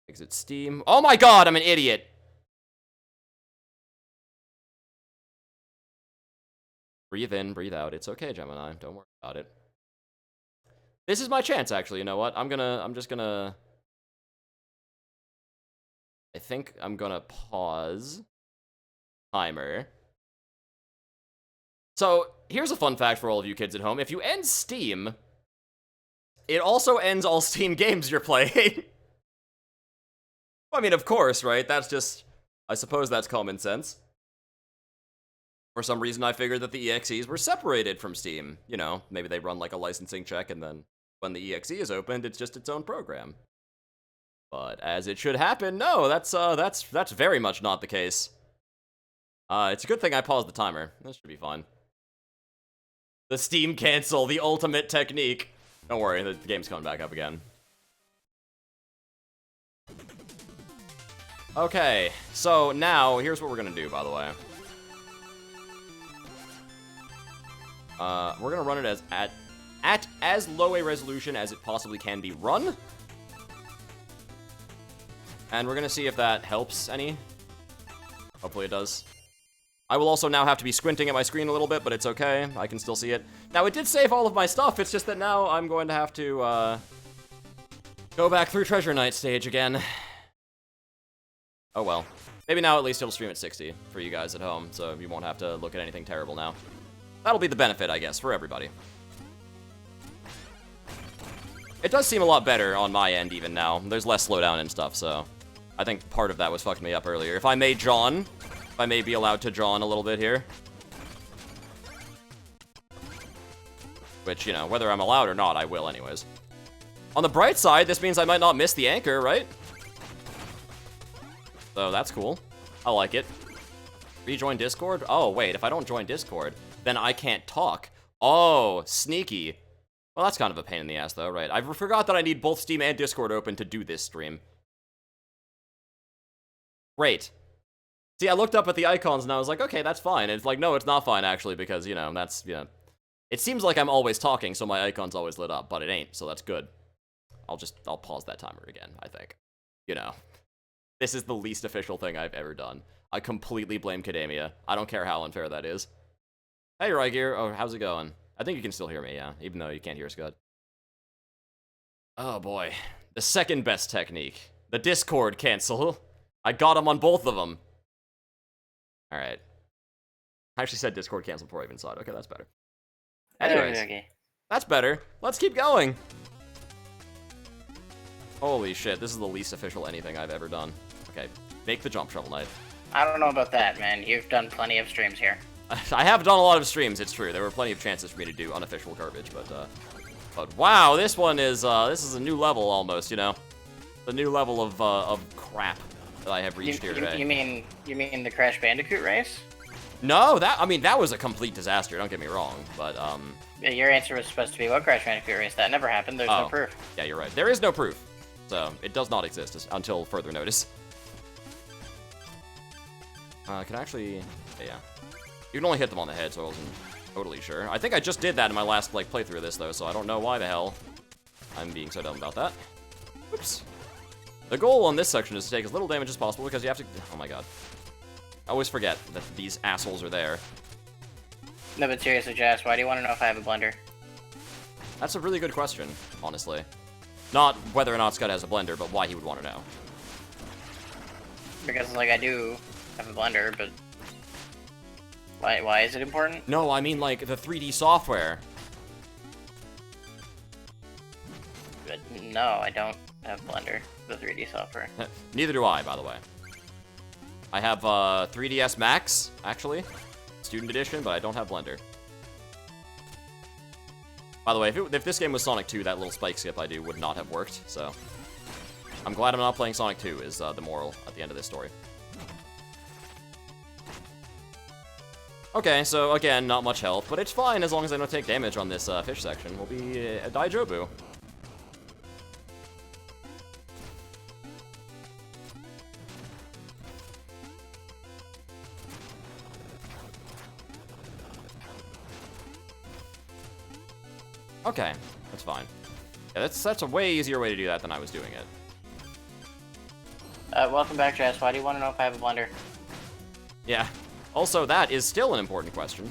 Speaker 1: Exit Steam. Oh my god, I'm an idiot! Breathe in, breathe out. It's okay, Gemini. Don't worry about it. This is my chance, actually. You know what? I'm just gonna... I think I'm gonna pause timer. So, here's a fun fact for all of you kids at home. If you end Steam, it also ends all Steam games you're playing. I mean, of course, right? That's just... I suppose that's common sense. For some reason, I figured that the EXEs were separated from Steam. You know, maybe they run like a licensing check, and then when the EXE is opened, it's just its own program. But as it should happen, no, that's very much not the case. It's a good thing I paused the timer. This should be fine. The Steam cancel, the ultimate technique. Don't worry, the game's coming back up again. Okay, so now, here's what we're gonna do, by the way. We're gonna run it at as low a resolution as it possibly can be run. And we're gonna see if that helps any. Hopefully it does. I will also now have to be squinting at my screen a little bit, but it's okay. I can still see it. Now, it did save all of my stuff. It's just that now I'm going to have to, go back through Treasure Knight stage again. Oh well. Maybe now at least it'll stream at 60 for you guys at home, so you won't have to look at anything terrible now. That'll be the benefit, I guess, for everybody. It does seem a lot better on my end even now. There's less slowdown and stuff, so I think part of that was fucking me up earlier. If I may John, if I may be allowed to John a little bit here. Which, you know, whether I'm allowed or not, I will anyways. On the bright side, this means I might not miss the anchor, right? So that's cool. I like it. Rejoin Discord? Oh, wait, if I don't join Discord, then I can't talk. Oh, sneaky. Well, that's kind of a pain in the ass, though, right? I forgot that I need both Steam and Discord open to do this stream. Great. See, I looked up at the icons and I was like, okay, that's fine. And it's like, no, it's not fine, actually, because, you know, that's, you know... It seems like I'm always talking, so my icon's always lit up, but it ain't, so that's good. I'll pause that timer again, I think. You know. This is the least official thing I've ever done. I completely blame Kademia. I don't care how unfair that is. Hey, Rygear. Oh, how's it going? I think you can still hear me, yeah, even though you can't hear us good. Oh, boy. The second best technique. The Discord cancel. I got him on both of them. Alright. I actually said Discord cancel before I even saw it. Okay, that's better. Anyways,
Speaker 2: Okay.
Speaker 1: That's better. Let's keep going. Holy shit, this is the least official anything I've ever done. Okay, make the jump, Shovel Knight.
Speaker 2: I don't know about that, man. You've done plenty of streams here.
Speaker 1: I have done a lot of streams, it's true. There were plenty of chances for me to do unofficial garbage, but wow, this one is, this is a new level almost, you know? The new level of crap that I have reached here today.
Speaker 2: You mean the Crash Bandicoot race?
Speaker 1: No, I mean, that was a complete disaster, don't get me wrong, but,
Speaker 2: Yeah, your answer was supposed to be what Crash Bandicoot race? That never happened, there's no proof.
Speaker 1: Yeah, you're right. There is no proof, so it does not exist until further notice. Can I actually... Yeah. You can only hit them on the head, so I wasn't totally sure. I think I just did that in my last, like, playthrough of this, though, so I don't know why the hell I'm being so dumb about that. Oops. The goal on this section is to take as little damage as possible, because you have to... Oh my god. I always forget that these assholes are there.
Speaker 2: No, but seriously, Jazz, why do you want to know if I have a blender?
Speaker 1: That's a really good question, honestly. Not whether or not Scott has a blender, but why he would want to know.
Speaker 2: Because, like, I do have a blender, but... Why is it important?
Speaker 1: No, I mean, like, the 3D software.
Speaker 2: But no, I don't have Blender, the 3D software.
Speaker 1: Neither do I, by the way. I have 3DS Max, actually. Student Edition, but I don't have Blender. By the way, if this game was Sonic 2, that little spike skip I do would not have worked, so... I'm glad I'm not playing Sonic 2, is the moral at the end of this story. Okay, so again, not much health, but it's fine as long as I don't take damage on this fish section. We'll be a Daijobu. Okay, that's fine. Yeah, that's a way easier way to do that than I was doing it.
Speaker 2: Welcome back, Jess. Why do you want to know if I have a blender?
Speaker 1: Yeah. Also, that is still an important question.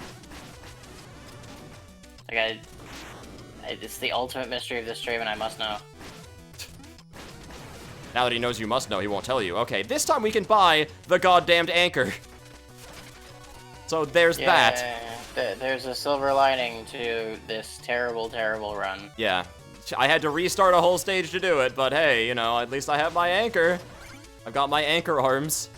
Speaker 2: Like, It's the ultimate mystery of this stream, and I must know.
Speaker 1: Now that he knows you must know, he won't tell you. Okay, this time we can buy the goddamned anchor. So there's that.
Speaker 2: There's a silver lining to this terrible, terrible run.
Speaker 1: Yeah. I had to restart a whole stage to do it, but hey, you know, at least I have my anchor. I've got my anchor arms.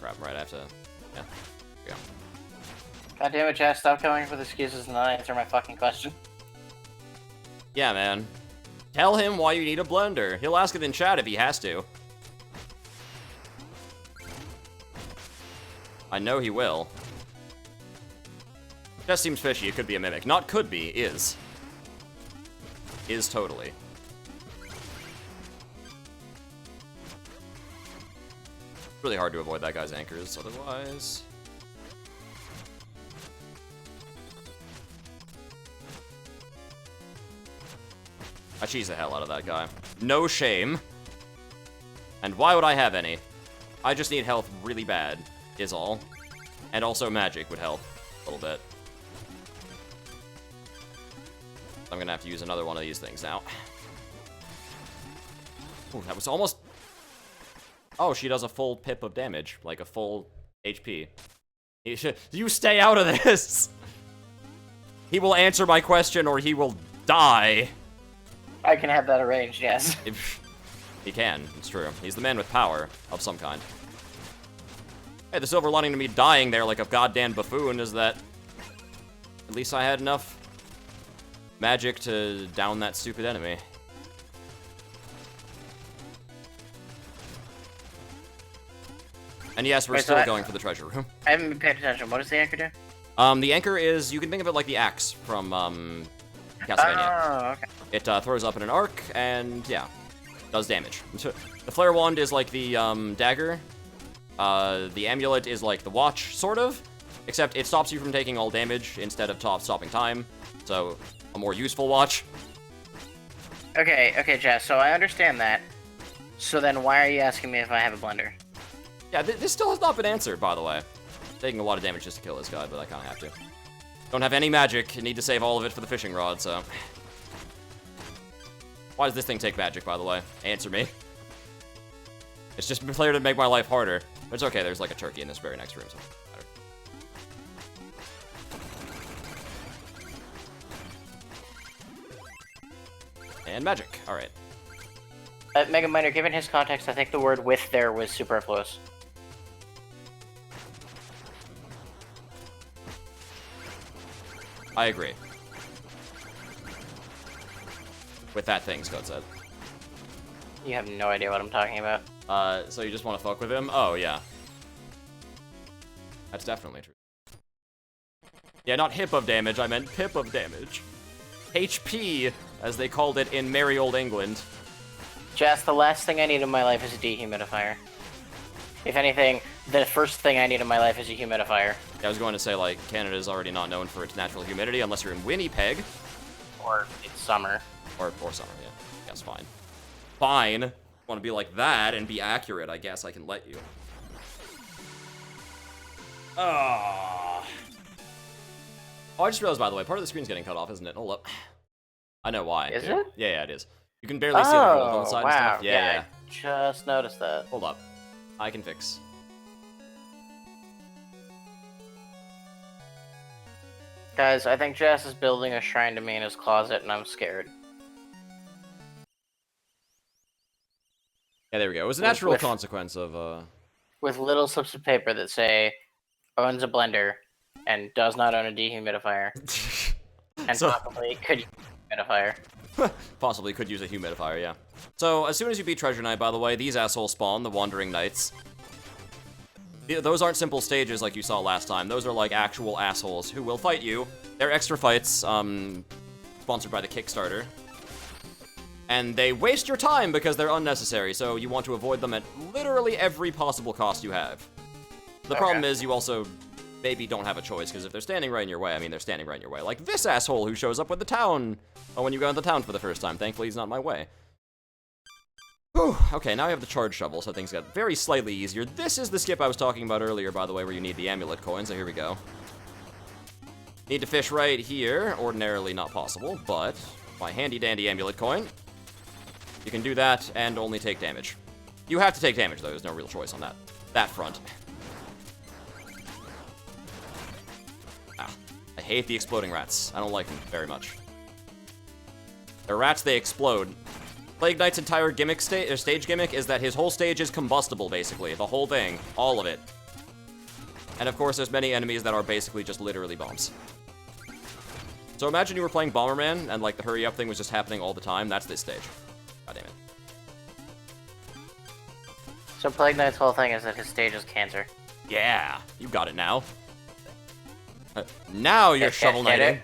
Speaker 1: Crap, right, I have to... Yeah. There we go.
Speaker 2: God damn it, Jess, stop coming up with excuses and not answer my fucking question.
Speaker 1: Yeah, man. Tell him why you need a blender. He'll ask it in chat if he has to. I know he will. That seems fishy. It could be a mimic. Not could be. Is. Is totally. Really hard to avoid that guy's anchors, otherwise... I cheese the hell out of that guy. No shame. And why would I have any? I just need health really bad, is all. And also magic would help a little bit. I'm gonna have to use another one of these things now. Ooh, that was almost... Oh, she does a full pip of damage, like a full HP. You stay out of this! He will answer my question or he will die.
Speaker 2: I can have that arranged, yes.
Speaker 1: He can, it's true. He's the man with power of some kind. Hey, the silver lining to me dying there like a goddamn buffoon is that at least I had enough magic to down that stupid enemy. And yes, we're still going for the treasure room.
Speaker 2: I haven't been paying attention. What does the anchor do?
Speaker 1: The anchor is, you can think of it like the axe from, Castlevania.
Speaker 2: Oh, okay.
Speaker 1: It throws up in an arc, and yeah, does damage. The flare wand is like the dagger. The amulet is like the watch, sort of, except it stops you from taking all damage instead of stopping time. So a more useful watch.
Speaker 2: Okay, Jess. So I understand that. So then, why are you asking me if I have a blender?
Speaker 1: Yeah, this still has not been answered, by the way. Taking a lot of damage just to kill this guy, but I kind of have to. Don't have any magic. Need to save all of it for the fishing rod, so. Why does this thing take magic, by the way? Answer me. It's just been played to make my life harder. But it's okay, there's like a turkey in this very next room, so better. And magic, alright.
Speaker 2: Mega Miner, given his context, I think the word with there was superfluous.
Speaker 1: I agree. With that thing, Scott said.
Speaker 2: You have no idea what I'm talking about.
Speaker 1: So you just want to fuck with him? Oh, yeah. That's definitely true. Yeah, not hip of damage, I meant pip of damage. HP, as they called it in merry old England.
Speaker 2: Jess, the last thing I need in my life is a dehumidifier. If anything, the first thing I need in my life is a humidifier.
Speaker 1: Yeah, I was going to say, like, Canada's already not known for its natural humidity unless you're in Winnipeg.
Speaker 2: Or it's summer.
Speaker 1: Or summer, yeah. Yes, fine. Fine. Want to be like that and be accurate, I guess I can let you. Oh, I just realized, by the way, part of the screen's getting cut off, isn't it? Hold up. I know why.
Speaker 2: Is
Speaker 1: too.
Speaker 2: it?
Speaker 1: Yeah, it is. You can barely see the gold on the side and stuff. Yeah.
Speaker 2: I just noticed that.
Speaker 1: Hold up. I can fix.
Speaker 2: Guys, I think Jess is building a shrine to me in his closet, and I'm scared.
Speaker 1: Yeah, there we go. It was a natural consequence of,
Speaker 2: With little slips of paper that say, owns a blender, and does not own a dehumidifier. And possibly could use a humidifier.
Speaker 1: Possibly could use a humidifier, yeah. So, as soon as you beat Treasure Knight, by the way, these assholes spawn, the Wandering Knights. Those aren't simple stages like you saw last time. Those are like actual assholes who will fight you. They're extra fights, sponsored by the Kickstarter. And they waste your time because they're unnecessary, so you want to avoid them at literally every possible cost you have. The problem is you also maybe don't have a choice, because if they're standing right in your way, I mean, they're standing right in your way. Like this asshole who shows up with the town when you go into town for the first time. Thankfully, he's not in my way. Whew. Okay, now I have the charge shovel, so things got very slightly easier. This is the skip I was talking about earlier, by the way, where you need the amulet coin, so here we go. Need to fish right here. Ordinarily not possible, but my handy-dandy amulet coin. You can do that and only take damage. You have to take damage, though. There's no real choice on that front. Ah, I hate the exploding rats. I don't like them very much. They're rats, they explode. Plague Knight's entire gimmick stage gimmick is that his whole stage is combustible, basically. The whole thing. All of it. And of course, there's many enemies that are basically just literally bombs. So imagine you were playing Bomberman, and like the hurry-up thing was just happening all the time. That's this stage. God damn it.
Speaker 2: So Plague Knight's whole thing is that his stage is cancer.
Speaker 1: Yeah, you got it now. Now you're shovel knighting.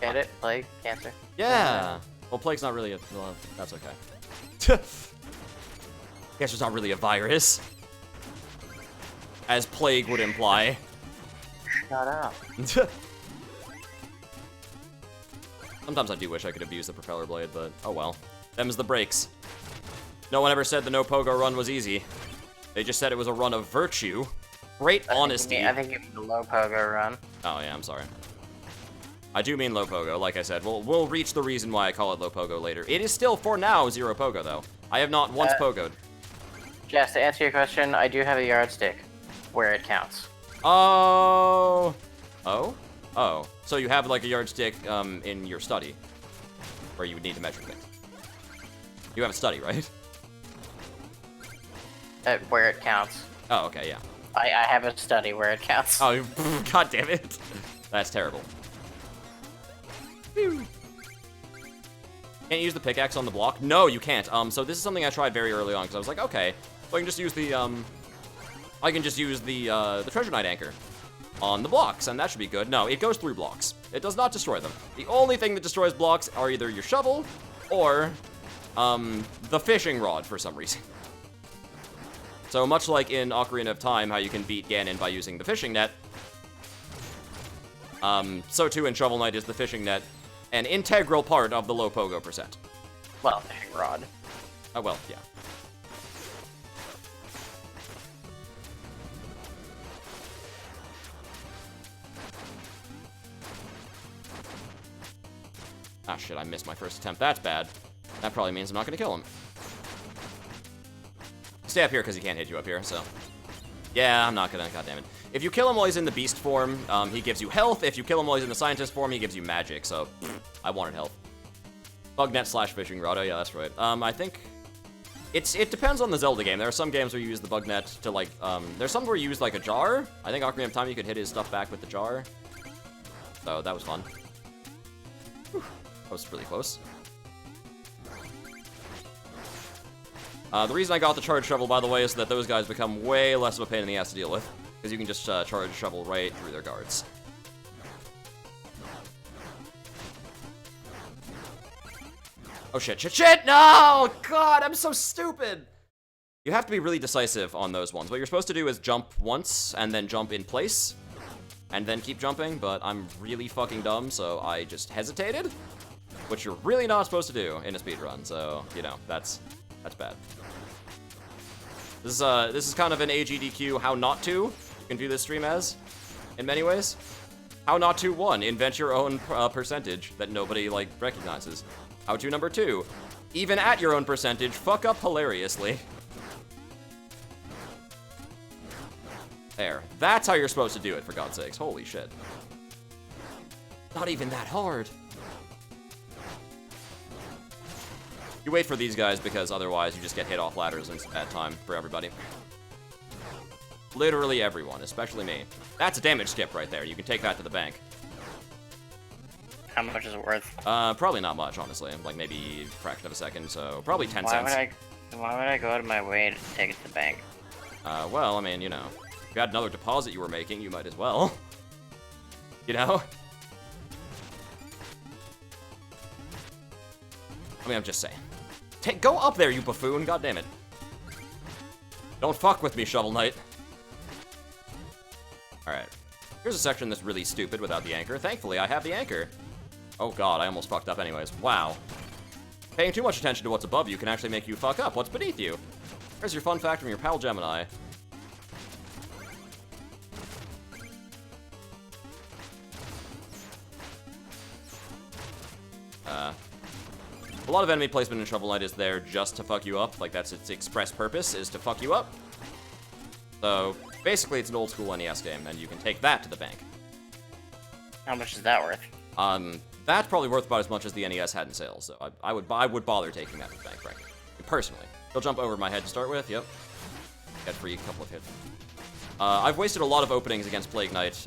Speaker 2: Get it? Plague, cancer.
Speaker 1: Yeah. Well, Plague's not really a... Well, that's okay. Cancer's not really a virus. As Plague would imply.
Speaker 2: Shut up.
Speaker 1: Sometimes I do wish I could have used the propeller blade, but oh well. Them's the breaks. No one ever said the LoPogo run was easy. They just said it was a run of virtue. Great honesty.
Speaker 2: I think you mean the LoPogo run.
Speaker 1: Oh yeah, I'm sorry. I do mean LoPogo, like I said. We'll reach the reason why I call it LoPogo later. It is still, for now, 0 Pogo, though. I have not once pogoed.
Speaker 2: Jess, to answer your question, I do have a yardstick where it counts.
Speaker 1: Oh. Oh? Oh. So you have, like, a yardstick in your study, where you would need to measure things. You have a study, right?
Speaker 2: Where it counts.
Speaker 1: Oh, okay, yeah.
Speaker 2: I have a study where it counts.
Speaker 1: Oh, god damn it. That's terrible. Can't you use the pickaxe on the block? No, you can't. So this is something I tried very early on, because I was like, okay, well, I can just use the, Treasure Knight anchor on the blocks, and that should be good. No, it goes through blocks. It does not destroy them. The only thing that destroys blocks are either your shovel or, the fishing rod for some reason. So much like in Ocarina of Time, how you can beat Ganon by using the fishing net, so too in Shovel Knight is the fishing net an integral part of the LoPogo percent.
Speaker 2: Well, fishing rod.
Speaker 1: Oh, well, yeah. Ah, shit, I missed my first attempt. That's bad. That probably means I'm not gonna kill him. Stay up here, because he can't hit you up here, so... Yeah, I'm not gonna, goddammit. If you kill him while he's in the beast form, he gives you health. If you kill him while he's in the scientist form, he gives you magic, so... I wanted health. Bugnet / fishing rod, oh yeah, that's right. I think... It depends on the Zelda game. There are some games where you use the bugnet to, like, there's some where you use, like, a jar. I think Ocarina of Time you could hit his stuff back with the jar. So, that was fun. Whew. That was really close. The reason I got the charge shovel, by the way, is so that those guys become way less of a pain in the ass to deal with. Because you can just charge shovel right through their guards. Oh shit, shit, shit! No! God, I'm so stupid! You have to be really decisive on those ones. What you're supposed to do is jump once, and then jump in place, and then keep jumping, but I'm really fucking dumb, so I just hesitated. Which you're really not supposed to do in a speedrun, so, you know, that's bad. This is kind of an AGDQ how not to, you can view this stream as, in many ways. How not to, 1, invent your own percentage that nobody, like, recognizes. How to number 2, even at your own percentage, fuck up hilariously. There. That's how you're supposed to do it, for God's sakes. Holy shit. Not even that hard. You wait for these guys, because otherwise you just get hit off ladders and it's a bad time for everybody. Literally everyone, especially me. That's a damage skip right there. You can take that to the bank.
Speaker 2: How much is it worth?
Speaker 1: Probably not much, honestly. Like, maybe a fraction of a second, so probably 10 cents.
Speaker 2: Why would I go out of my way to take it to the bank?
Speaker 1: Well, I mean, you know, if you had another deposit you were making, you might as well. You know? I mean, I'm just saying. Go up there, you buffoon, god damn it. Don't fuck with me, Shovel Knight. Alright. Here's a section that's really stupid without the anchor. Thankfully, I have the anchor. Oh god, I almost fucked up anyways. Wow. Paying too much attention to what's above you can actually make you fuck up what's beneath you. Here's your fun fact from your pal Gemini. A lot of enemy placement in Shovel Knight is there just to fuck you up. Like, that's its express purpose, is to fuck you up. So, basically, it's an old school NES game, and you can take that to the bank.
Speaker 2: How much is that worth?
Speaker 1: That's probably worth about as much as the NES had in sales, so I would bother taking that to the bank, frankly. Personally. He'll jump over my head to start with, yep. Get free a couple of hits. I've wasted a lot of openings against Plague Knight,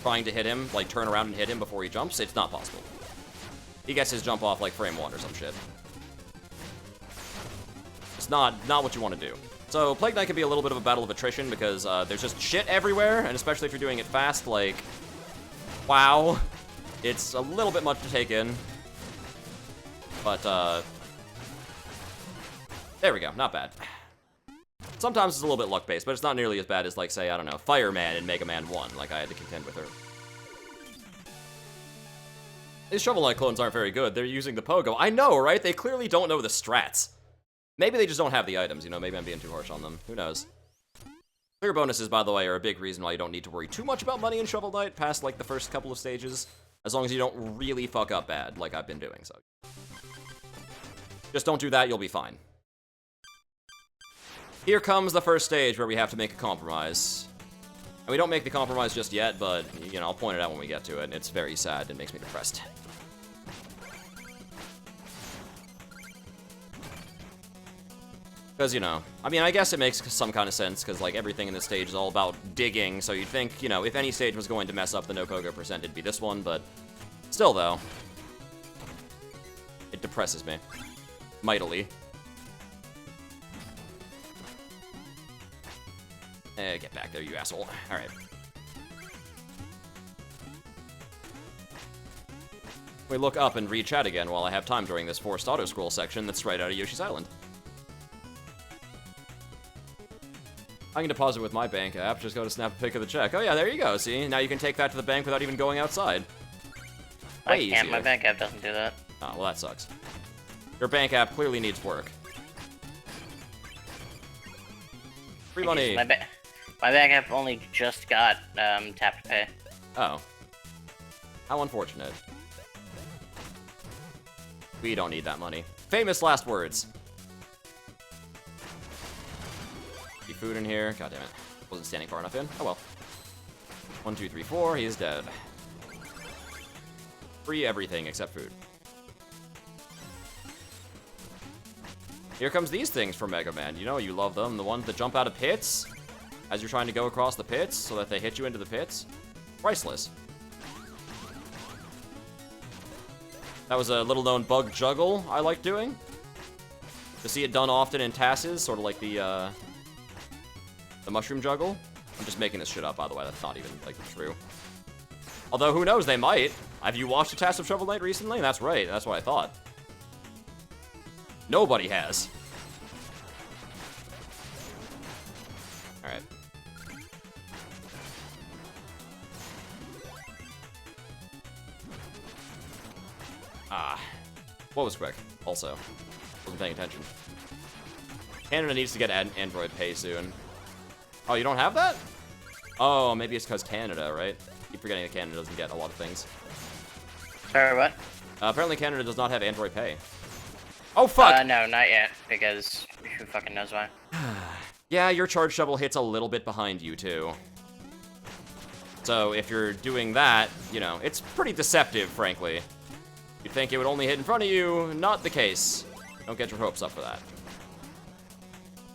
Speaker 1: trying to hit him, like, turn around and hit him before he jumps. It's not possible. He gets his jump off, like, frame 1 or some shit. It's not what you want to do. So, Plague Knight can be a little bit of a battle of attrition, because there's just shit everywhere, and especially if you're doing it fast, like, wow. It's a little bit much to take in. But, there we go, not bad. Sometimes it's a little bit luck-based, but it's not nearly as bad as, like, say, I don't know, Fireman in Mega Man 1, like I had to contend with her. These Shovel Knight clones aren't very good. They're using the Pogo. I know, right? They clearly don't know the strats. Maybe they just don't have the items, you know? Maybe I'm being too harsh on them. Who knows? Clear bonuses, by the way, are a big reason why you don't need to worry too much about money in Shovel Knight past, like, the first couple of stages. As long as you don't really fuck up bad, like I've been doing, so. Just don't do that, you'll be fine. Here comes the first stage where we have to make a compromise. And we don't make the compromise just yet, but, you know, I'll point it out when we get to it. It's very sad. It makes me depressed. Because, you know, I mean, I guess it makes some kind of sense, because, like, everything in this stage is all about digging, so you'd think, you know, if any stage was going to mess up the LoPogo percent, it'd be this one, but still, though, it depresses me. Mightily. Get back there, you asshole. Alright. We look up and read chat again while I have time during this forced auto-scroll section that's right out of Yoshi's Island. I can deposit with my bank app, just go to snap a pic of the check. Oh yeah, there you go, see? Now you can take that to the bank without even going outside.
Speaker 2: I can't, my bank app doesn't do that.
Speaker 1: Oh, well that sucks. Your bank app clearly needs work. Free money!
Speaker 2: My bank app only just got, tap to pay.
Speaker 1: Oh. How unfortunate. We don't need that money. Famous last words. Be food in here. God damn it. Wasn't standing far enough in. Oh well. 1, 2, 3, 4. He is dead. Free everything except food. Here comes these things from Mega Man. You know you love them. The ones that jump out of pits as you're trying to go across the pits so that they hit you into the pits. Priceless. That was a little-known bug juggle I like doing. To see it done often in TASes, sort of like the mushroom juggle. I'm just making this shit up, by the way. That's not even, like, true. Although, who knows? They might. Have you watched a TAS of Shovel Knight recently? That's right. That's what I thought. Nobody has. Alright. Ah. What was quick? Also. Wasn't paying attention. Canada needs to get Android Pay soon. Oh, you don't have that? Oh, maybe it's because Canada, right? Keep forgetting that Canada doesn't get a lot of things.
Speaker 2: Sorry, what?
Speaker 1: Apparently Canada does not have Android Pay. Oh, fuck!
Speaker 2: No, not yet, because who fucking knows why.
Speaker 1: Yeah, your charge shovel hits a little bit behind you, too. So, if you're doing that, you know, it's pretty deceptive, frankly. You'd think it would only hit in front of you. Not the case. Don't get your hopes up for that.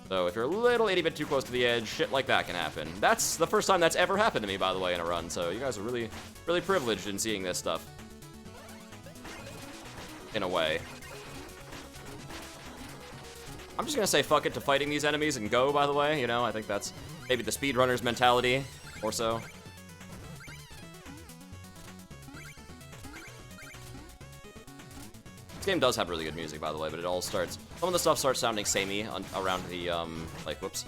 Speaker 1: So, if you're a little itty bit too close to the edge, shit like that can happen. That's the first time that's ever happened to me, by the way, in a run, so you guys are really, really privileged in seeing this stuff. In a way. I'm just gonna say fuck it to fighting these enemies and go, by the way, you know? I think that's maybe the speedrunner's mentality, or so. This game does have really good music, by the way, but it all starts... Some of the stuff starts sounding samey around the, like, whoops.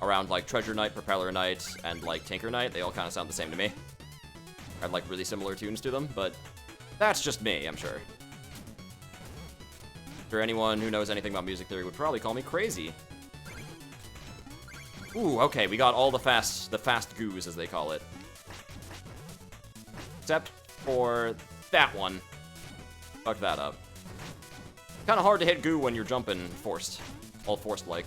Speaker 1: Around, like, Treasure Knight, Propeller Knight, and, like, Tinker Knight. They all kind of sound the same to me. I had, like, really similar tunes to them, but that's just me, I'm sure. For anyone who knows anything about music theory would probably call me crazy. Ooh, okay, we got all the fast goos, as they call it. Except for that one. Fuck that up. Kind of hard to hit goo when you're jumping forced. All forced-like.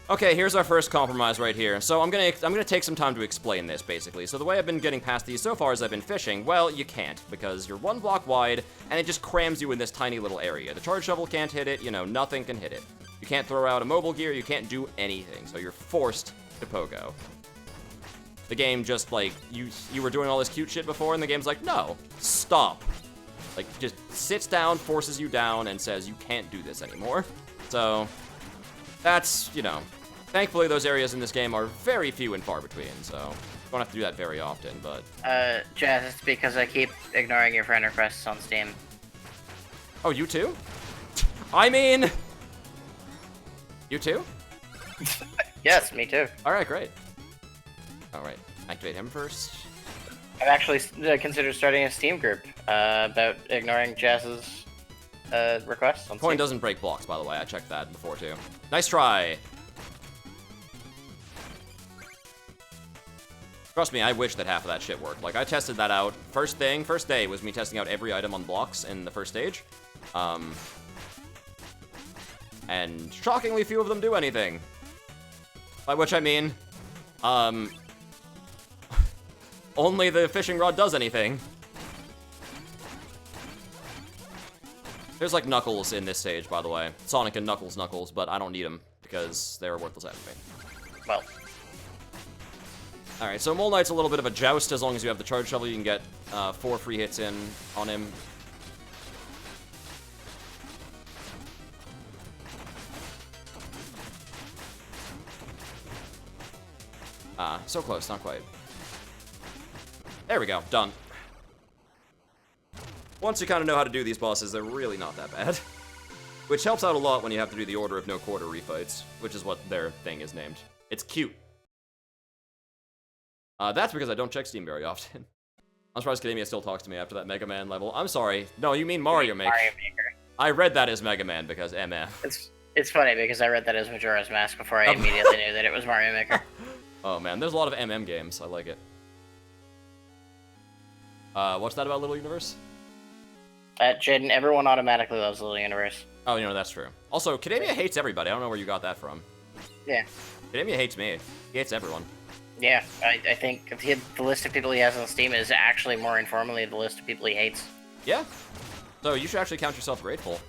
Speaker 1: Okay, here's our first compromise right here. So I'm gonna take some time to explain this, basically. So the way I've been getting past these so far as I've been fishing, well, you can't, because you're 1 block wide, and it just crams you in this tiny little area. The charge shovel can't hit it, you know, nothing can hit it. You can't throw out a mobile gear, you can't do anything, so you're forced to pogo. The game just, like, you were doing all this cute shit before, and the game's like, no, stop. Like, just sits down, forces you down, and says you can't do this anymore. So, that's, you know, thankfully those areas in this game are very few and far between, so you don't have to do that very often, but...
Speaker 2: Jazz, it's because I keep ignoring your friend requests on Steam.
Speaker 1: Oh, you too? I mean... You too?
Speaker 2: Yes, me too.
Speaker 1: Alright, great. Alright, activate him first.
Speaker 2: I've actually considered starting a Steam group about ignoring Jazz's requests on Steam.
Speaker 1: Coin doesn't break blocks, by the way. I checked that before, too. Nice try! Trust me, I wish that half of that shit worked. Like, I tested that out. First day was me testing out every item on blocks in the first stage. And shockingly few of them do anything. By which I mean, only the fishing rod does anything. There's like Knuckles in this stage, by the way. Sonic and Knuckles, but I don't need them because they're worthless enemy.
Speaker 2: Well.
Speaker 1: Alright, so Mole Knight's a little bit of a joust. As long as you have the charge shovel, you can get 4 free hits in on him. So close, not quite. There we go, done. Once you kind of know how to do these bosses, they're really not that bad. Which helps out a lot when you have to do the Order of No Quarter refights, which is what their thing is named. It's cute. That's because I don't check Steam very often. I'm surprised Academia still talks to me after that Mega Man level. I'm sorry. No, you mean Mario Maker.
Speaker 2: Mario Maker.
Speaker 1: I read that as Mega Man because MF.
Speaker 2: It's funny because I read that as Majora's Mask before I immediately knew that it was Mario Maker.
Speaker 1: Oh man, there's a lot of MM games. I like it. What's that about Little Universe?
Speaker 2: Jaden, everyone automatically loves Little Universe.
Speaker 1: Oh, you know, that's true. Also, Academia hates everybody. I don't know where you got that from.
Speaker 2: Yeah.
Speaker 1: Academia hates me. He hates everyone.
Speaker 2: Yeah, I think the list of people he has on Steam is actually more informally the list of people he hates.
Speaker 1: Yeah. So you should actually count yourself grateful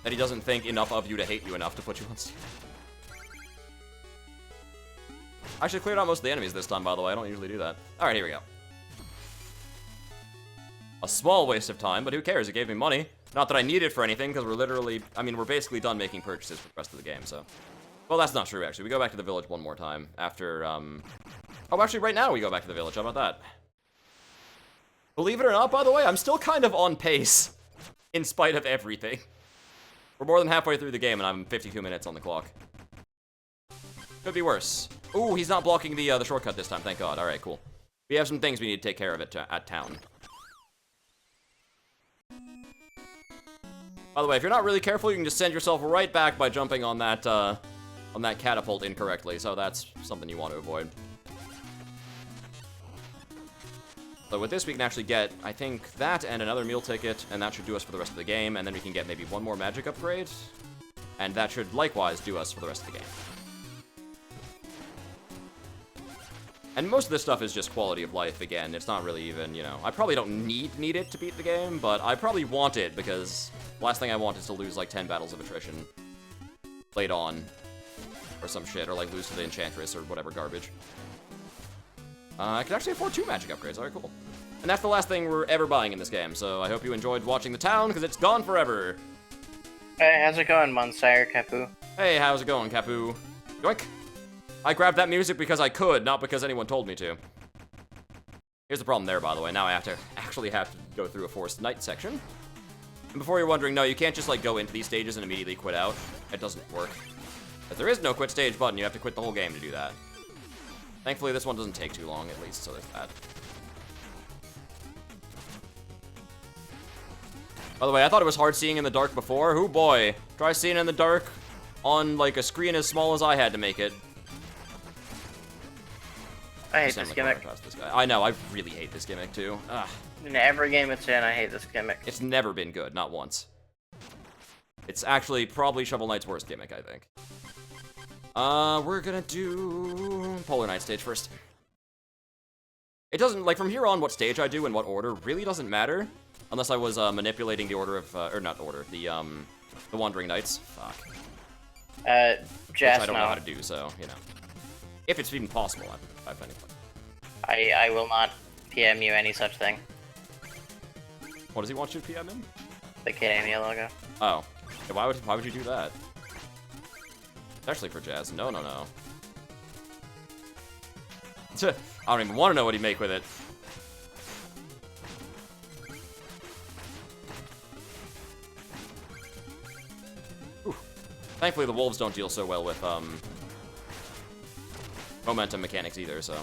Speaker 1: that he doesn't think enough of you to hate you enough to put you on Steam. I actually cleared out most of the enemies this time, by the way. I don't usually do that. Alright, here we go. A small waste of time, but who cares? It gave me money. Not that I need it for anything, because we're literally... I mean, we're basically done making purchases for the rest of the game, so... Well, that's not true, actually. We go back to the village one more time after, Oh, actually, right now we go back to the village. How about that? Believe it or not, by the way, I'm still kind of on pace, in spite of everything. We're more than halfway through the game, and I'm 52 minutes on the clock. Could be worse. Ooh, he's not blocking the shortcut this time, thank God. Alright, cool. We have some things we need to take care of at town. By the way, if you're not really careful, you can just send yourself right back by jumping on that catapult incorrectly, so that's something you want to avoid. So with this, we can actually get, I think, that and another meal ticket, and that should do us for the rest of the game, and then we can get maybe one more magic upgrade, and that should likewise do us for the rest of the game. And most of this stuff is just quality of life, again. It's not really even, you know... I probably don't need it to beat the game, but I probably want it, because the last thing I want is to lose, like, 10 battles of attrition late on, or some shit, or, like, lose to the Enchantress, or whatever garbage. I can actually afford 2 magic upgrades. Alright, cool. And that's the last thing we're ever buying in this game, so I hope you enjoyed watching the town, because it's gone forever.
Speaker 2: Hey, how's it going, Monsieur Capu?
Speaker 1: Hey, how's it going, Capu? Yoink! I grabbed that music because I could, not because anyone told me to. Here's the problem there, by the way. Now I have to actually go through a forced night section. And before you're wondering, no, you can't just, like, go into these stages and immediately quit out. It doesn't work. If there is no quit stage button, you have to quit the whole game to do that. Thankfully, this one doesn't take too long, at least, so there's that. By the way, I thought it was hard seeing in the dark before. Oh boy. Try seeing in the dark on, like, a screen as small as I had to make it.
Speaker 2: I hate this gimmick.
Speaker 1: This guy. I know, I really hate this gimmick, too. Ugh.
Speaker 2: In every game it's in, I hate this gimmick.
Speaker 1: It's never been good, not once. It's actually probably Shovel Knight's worst gimmick, I think. We're gonna do Polar Knight stage first. It doesn't, like, from here on, what stage I do in what order really doesn't matter. Unless I was, manipulating the order of, or not order, the Wandering Knights. Fuck.
Speaker 2: Which
Speaker 1: I don't know how to do, so, you know. If it's even possible, I've been
Speaker 2: I will not PM you any such thing.
Speaker 1: What does he want you to PM him?
Speaker 2: The Kidamia logo.
Speaker 1: Oh. Yeah, why would you do that? Especially for Jazz. No, no, no. I don't even want to know what he'd make with it. Whew. Thankfully, the wolves don't deal so well with, momentum mechanics either, so.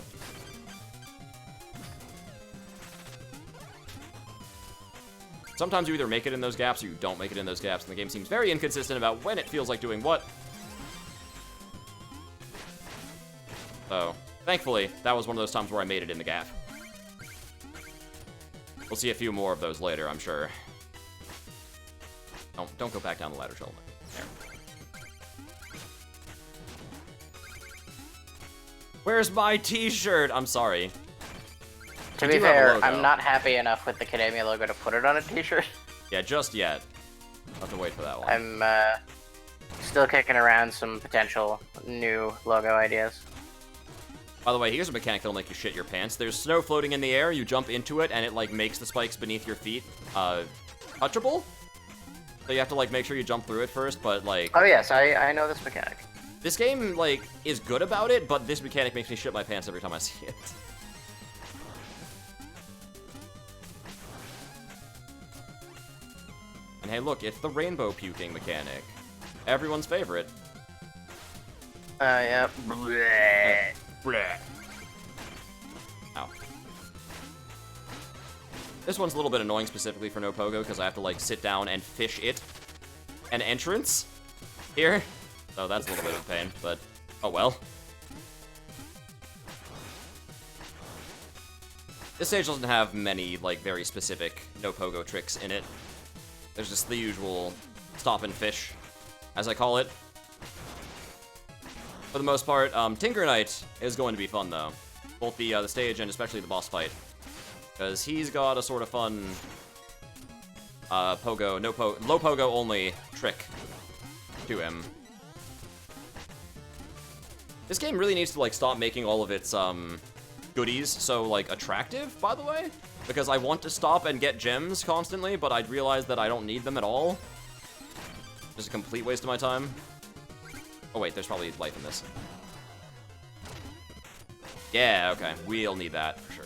Speaker 1: Sometimes you either make it in those gaps or you don't make it in those gaps, and the game seems very inconsistent about when it feels like doing what. So, thankfully, that was one of those times where I made it in the gap. We'll see a few more of those later, I'm sure. Don't go back down the ladder, Sheldon. There. Where's my t-shirt? I'm sorry.
Speaker 2: To be fair, I'm not happy enough with the Kidamia logo to put it on a t-shirt.
Speaker 1: Yeah, just yet. I'll have to wait for that one.
Speaker 2: I'm still kicking around some potential new logo ideas.
Speaker 1: By the way, here's a mechanic that'll make you shit your pants. There's snow floating in the air, you jump into it, and it, like, makes the spikes beneath your feet, touchable? So you have to, like, make sure you jump through it first, but, like...
Speaker 2: Oh, yes, I know this mechanic.
Speaker 1: This game, like, is good about it, but this mechanic makes me shit my pants every time I see it. And hey, look, it's the rainbow puking mechanic. Everyone's favorite.
Speaker 2: Yeah. Bleh.
Speaker 1: Bleh. Ow. This one's a little bit annoying specifically for LoPogo, because I have to, like, sit down and fish it an entrance here. So that's a little bit of a pain, but oh well. This stage doesn't have many, like, very specific LoPogo tricks in it. There's just the usual stop and fish, as I call it. For the most part, Tinker Knight is going to be fun, though. Both the stage and especially the boss fight. Because he's got a sort of fun LoPogo only trick to him. This game really needs to, like, stop making all of its goodies so, like, attractive, by the way. Because I want to stop and get gems constantly, but I'd realize that I don't need them at all. Just a complete waste of my time. Oh wait, there's probably life in this. Yeah, okay. We'll need that, for sure.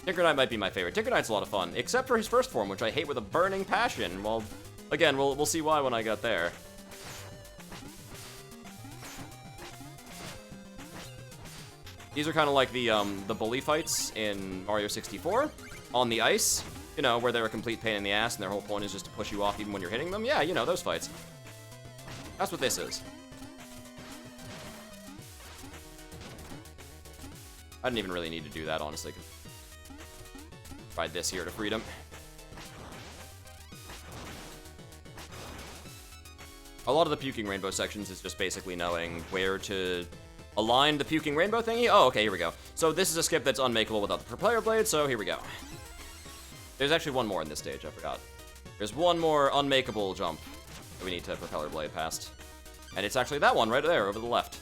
Speaker 1: Tinker Knight might be my favorite. Tinker Knight's a lot of fun, except for his first form, which I hate with a burning passion. Well, again, we'll see why when I get there. These are kind of like the bully fights in Mario 64 on the ice, you know, where they're a complete pain in the ass and their whole point is just to push you off even when you're hitting them. Yeah, you know, those fights. That's what this is. I didn't even really need to do that, honestly. Ride this here to freedom. A lot of the puking rainbow sections is just basically knowing where to align the puking rainbow thingy. Oh, okay, here we go. So this is a skip that's unmakeable without the propeller blade, so here we go. There's actually one more in this stage, I forgot. There's one more unmakeable jump that we need to propeller blade past. And it's actually that one right there, over the left.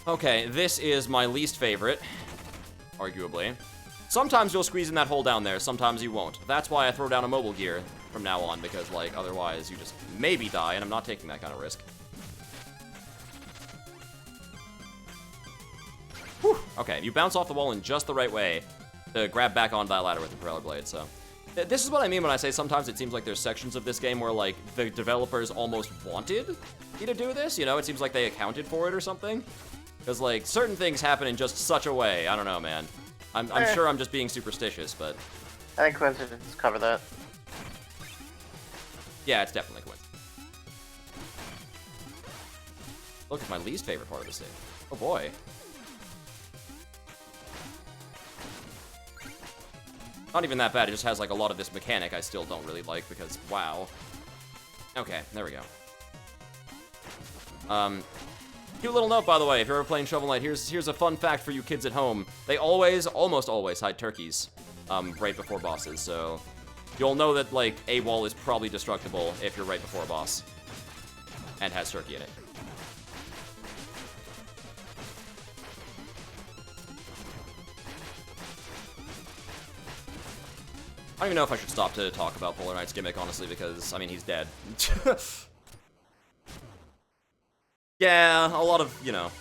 Speaker 1: Okay, this is my least favorite, arguably. Sometimes you'll squeeze in that hole down there, sometimes you won't. That's why I throw down a mobile gear from now on, because, like, otherwise you just maybe die, and I'm not taking that kind of risk. Whew. Okay, you bounce off the wall in just the right way to grab back onto that ladder with the propeller blade, so... This is what I mean when I say sometimes it seems like there's sections of this game where, like, the developers almost wanted you to do this, you know? It seems like they accounted for it or something. Because, like, certain things happen in just such a way. I don't know, man. I'm sure I'm just being superstitious, but...
Speaker 2: I think coincidences cover that.
Speaker 1: Yeah, it's definitely coincidence. Look, it's my least favorite part of this thing. Oh, boy. Not even that bad. It just has, like, a lot of this mechanic I still don't really like because, wow. Okay, there we go. Cute little note, by the way, if you're ever playing Shovel Knight, here's a fun fact for you kids at home. They always, almost always, hide turkeys right before bosses, so you'll know that, like, a wall is probably destructible if you're right before a boss and has turkey in it. I don't even know if I should stop to talk about Polar Knight's gimmick, honestly, because, I mean, he's dead. Yeah, a lot of, you know,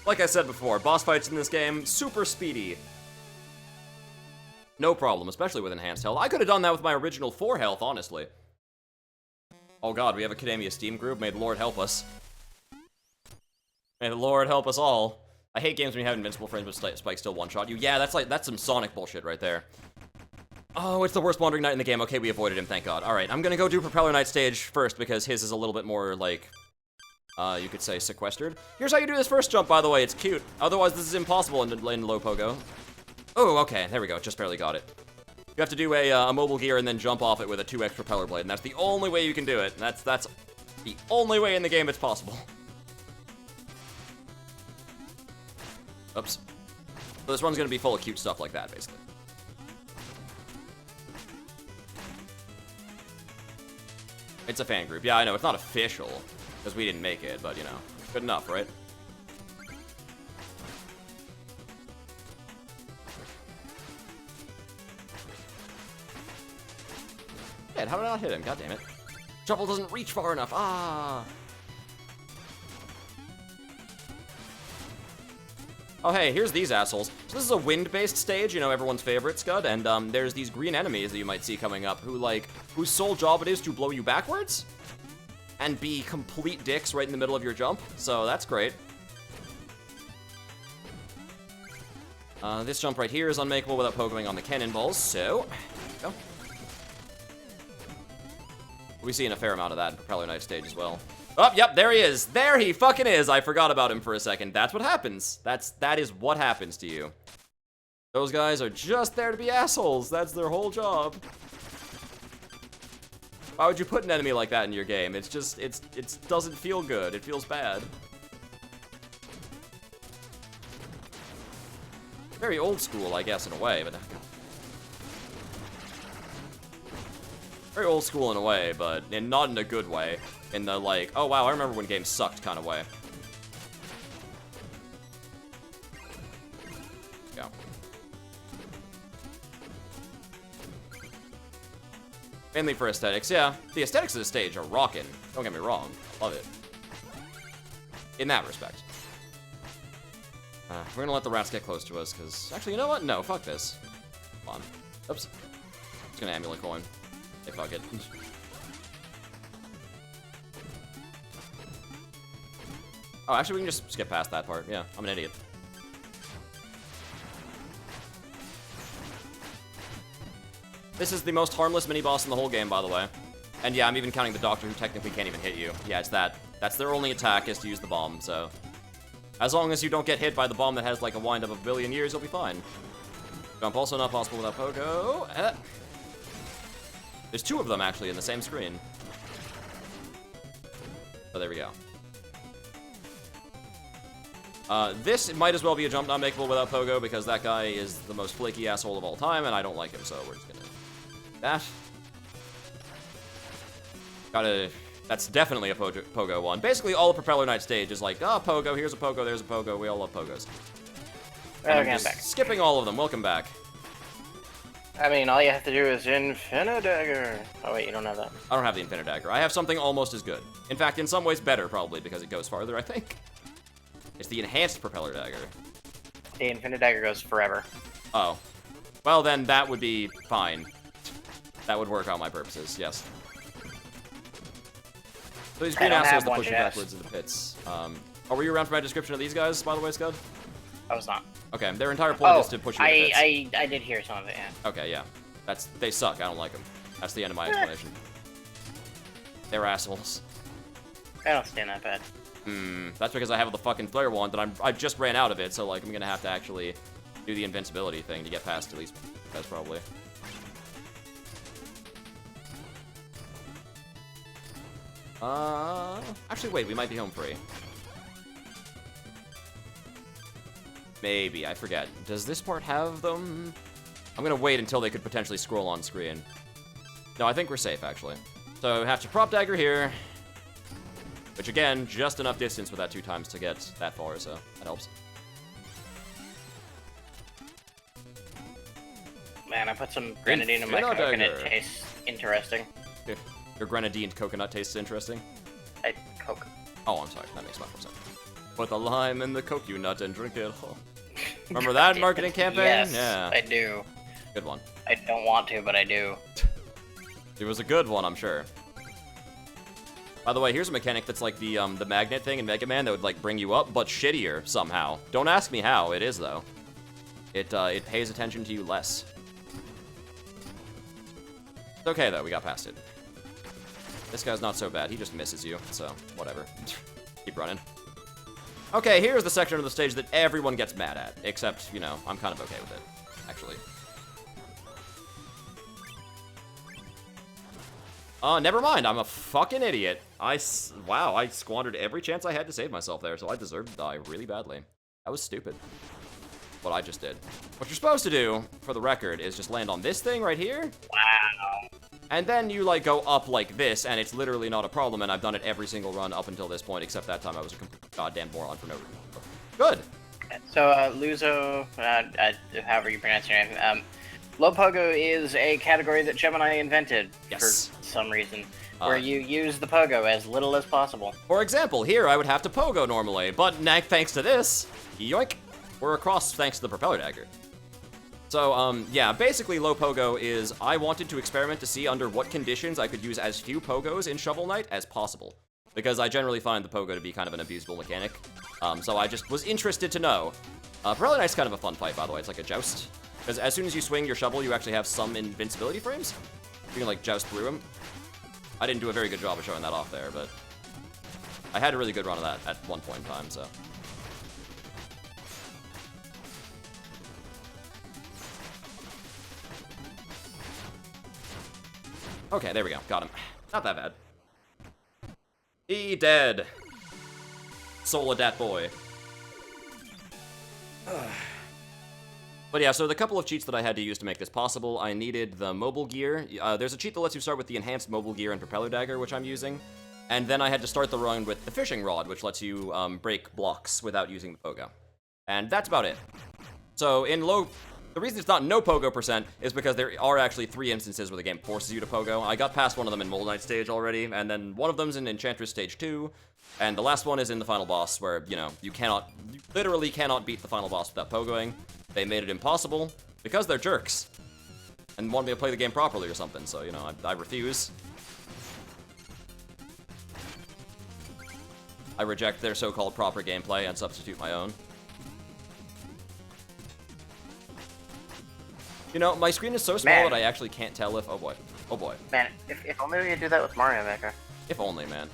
Speaker 1: like I said before, boss fights in this game, super speedy. No problem, especially with enhanced health. I could have done that with my original 4 health, honestly. Oh god, we have a Kademia Steam group. May the Lord help us. May the Lord help us all. I hate games when you have invincible frames but Spike still one-shot you. Yeah, that's some Sonic bullshit right there. Oh, it's the worst Wandering Knight in the game. Okay, we avoided him, thank god. Alright, I'm gonna go do Propeller Knight stage first because his is a little bit more, like... you could say sequestered. Here's how you do this first jump, by the way. It's cute. Otherwise, this is impossible in LoPogo. Oh, okay. There we go. Just barely got it. You have to do a mobile gear and then jump off it with a 2x propeller blade, and that's the only way you can do it. That's the only way in the game it's possible. Oops. So this run's gonna be full of cute stuff like that, basically. It's a fan group. Yeah, I know. It's not official. Because we didn't make it, but, you know, good enough, right? Man, how did I not hit him? God damn it. Shovel doesn't reach far enough. Ah! Oh, hey, here's these assholes. So this is a wind-based stage, you know, everyone's favorite, Scud, and, there's these green enemies that you might see coming up who, like, whose sole job it is to blow you backwards? And be complete dicks right in the middle of your jump, so that's great. This jump right here is unmakeable without pogoing on the cannonballs, so... Go. We've seen a fair amount of that in Propeller Knight stage as well. Oh, yep, there he is! There he fucking is! I forgot about him for a second. That's what happens. That is what happens to you. Those guys are just there to be assholes. That's their whole job. Why would you put an enemy like that in your game? It's just, it doesn't feel good. It feels bad. Very old school, I guess, in a way, but... Very old school in a way, but not in a good way. In the, like, oh wow, I remember when games sucked kind of way. Go. Mainly for aesthetics, yeah. The aesthetics of the stage are rockin'. Don't get me wrong. Love it. In that respect. We're gonna let the rats get close to us, because... Actually, you know what? No, fuck this. Come on. Oops. Just gonna amulet coin. Hey, fuck it. Oh, actually, we can just skip past that part. Yeah, I'm an idiot. This is the most harmless mini-boss in the whole game, by the way. And yeah, I'm even counting the Doctor, who technically can't even hit you. Yeah, it's that. That's their only attack, is to use the bomb, so... As long as you don't get hit by the bomb that has, like, a wind of 1 billion years, you'll be fine. Jump also not possible without Pogo. There's 2 of them, actually, in the same screen. So there we go. This might as well be a jump not makeable without Pogo, because that guy is the most flaky asshole of all time, and I don't like him, so we're just gonna... That. That's definitely a Pogo one. Basically, all the Propeller Knight stage is like, oh, Pogo, here's a Pogo, there's a Pogo, we all love Pogos. And I'm just skipping all of them. Welcome back.
Speaker 2: I mean, all you have to do is Infinidagger. Oh wait, you don't have that.
Speaker 1: I don't have the Infinidagger. I have something almost as good. In fact, in some ways better, probably, because it goes farther, I think. It's the enhanced Propeller Dagger.
Speaker 2: The Infinidagger goes forever.
Speaker 1: Oh. Well, then that would be fine. That would work on my purposes, yes. So these green assholes that push you backwards in the pits. Oh, were you around for my description of these guys, by the way, Scud?
Speaker 2: I was not.
Speaker 1: Okay, their entire point is to push you into fits.
Speaker 2: I did hear some of it, yeah.
Speaker 1: Okay, yeah. They suck. I don't like them. That's the end of my explanation. They're assholes.
Speaker 2: I don't stand that bad.
Speaker 1: That's because I have the fucking flare wand, and I just ran out of it, so like I'm gonna have to actually do the invincibility thing to get past at least guys probably. Actually wait, we might be home free. Maybe, I forget. Does this part have them? I'm gonna wait until they could potentially scroll on screen. No, I think we're safe, actually. So we have to prop dagger here. Which, again, just enough distance with that 2 times to get that far, so that helps.
Speaker 2: Man, I put some grenadine in my coke and it tastes interesting.
Speaker 1: Your grenadine coconut tastes interesting?
Speaker 2: Coke.
Speaker 1: Oh, I'm sorry. That makes much more sense. Put the lime in the coke you nut and drink it. Oh. Remember that marketing campaign?
Speaker 2: Yes,
Speaker 1: yeah.
Speaker 2: I do.
Speaker 1: Good one.
Speaker 2: I don't want to, but I do.
Speaker 1: It was a good one, I'm sure. By the way, here's a mechanic that's like the magnet thing in Mega Man that would like bring you up, but shittier somehow. Don't ask me how. It is though. It pays attention to you less. It's okay though. We got past it. This guy's not so bad. He just misses you, so whatever. Keep running. Okay, here's the section of the stage that everyone gets mad at, except you know I'm kind of okay with it, actually. Never mind, I'm a fucking idiot. Wow, I squandered every chance I had to save myself there, so I deserved to die really badly. That was stupid. What I just did. What you're supposed to do, for the record, is just land on this thing right here.
Speaker 2: Wow.
Speaker 1: And then you, like, go up like this, and it's literally not a problem, and I've done it every single run up until this point, except that time I was a complete goddamn moron for no reason. Good!
Speaker 2: So, Luzo, however you pronounce your name, LoPogo is a category that Gemini invented for some reason, where you use the pogo as little as possible.
Speaker 1: For example, here I would have to pogo normally, but thanks to this, yoink, we're across thanks to the propeller dagger. So, yeah, basically LoPogo is I wanted to experiment to see under what conditions I could use as few pogos in Shovel Knight as possible, because I generally find the pogo to be kind of an abusable mechanic. So I just was interested to know. Propeller Knight's kind of a fun fight, by the way. It's like a joust. Because as soon as you swing your shovel, you actually have some invincibility frames. You can, like, joust through them. I didn't do a very good job of showing that off there, but I had a really good run of that at one point in time, so. Okay, there we go. Got him. Not that bad. He dead. Soul of that boy. But yeah, so the couple of cheats that I had to use to make this possible, I needed the mobile gear. There's a cheat that lets you start with the enhanced mobile gear and propeller dagger, which I'm using. And then I had to start the run with the fishing rod, which lets you break blocks without using the pogo. And that's about it. So in the reason it's not no pogo percent is because there are actually 3 instances where the game forces you to pogo. I got past one of them in Mole Knight stage already, and then one of them's in Enchantress stage 2, and the last one is in the final boss where, you know, you literally cannot beat the final boss without pogoing. They made it impossible because they're jerks and want me to play the game properly or something, so, you know, I refuse. I reject their so-called proper gameplay and substitute my own. You know, my screen is so small that I actually can't tell if... Oh boy. Oh boy.
Speaker 2: Man, if only we could do that with Mario Maker.
Speaker 1: If only, man.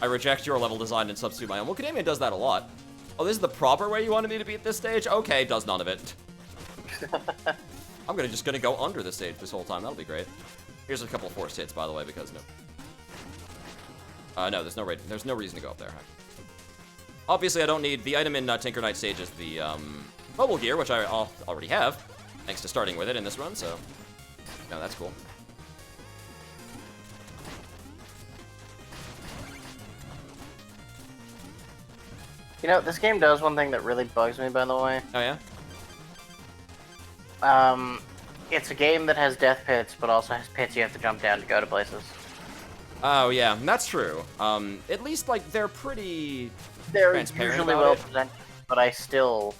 Speaker 1: I reject your level design and substitute my own. Well, Kadamian does that a lot. Oh, this is the proper way you wanted me to beat this stage? Okay, does none of it. I'm just gonna go under this stage this whole time. That'll be great. Here's a couple of forced hits, by the way, because no, there's no reason to go up there. Obviously, I don't need the item in Tinker Knight stage is the mobile gear, which I already have, thanks to starting with it in this run. So, no, that's cool.
Speaker 2: You know, this game does one thing that really bugs me, by the way.
Speaker 1: Oh, yeah?
Speaker 2: It's a game that has death pits, but also has pits you have to jump down to go to places.
Speaker 1: Oh, yeah, that's true. At least, like, they're pretty transparent
Speaker 2: usually well presented, but I still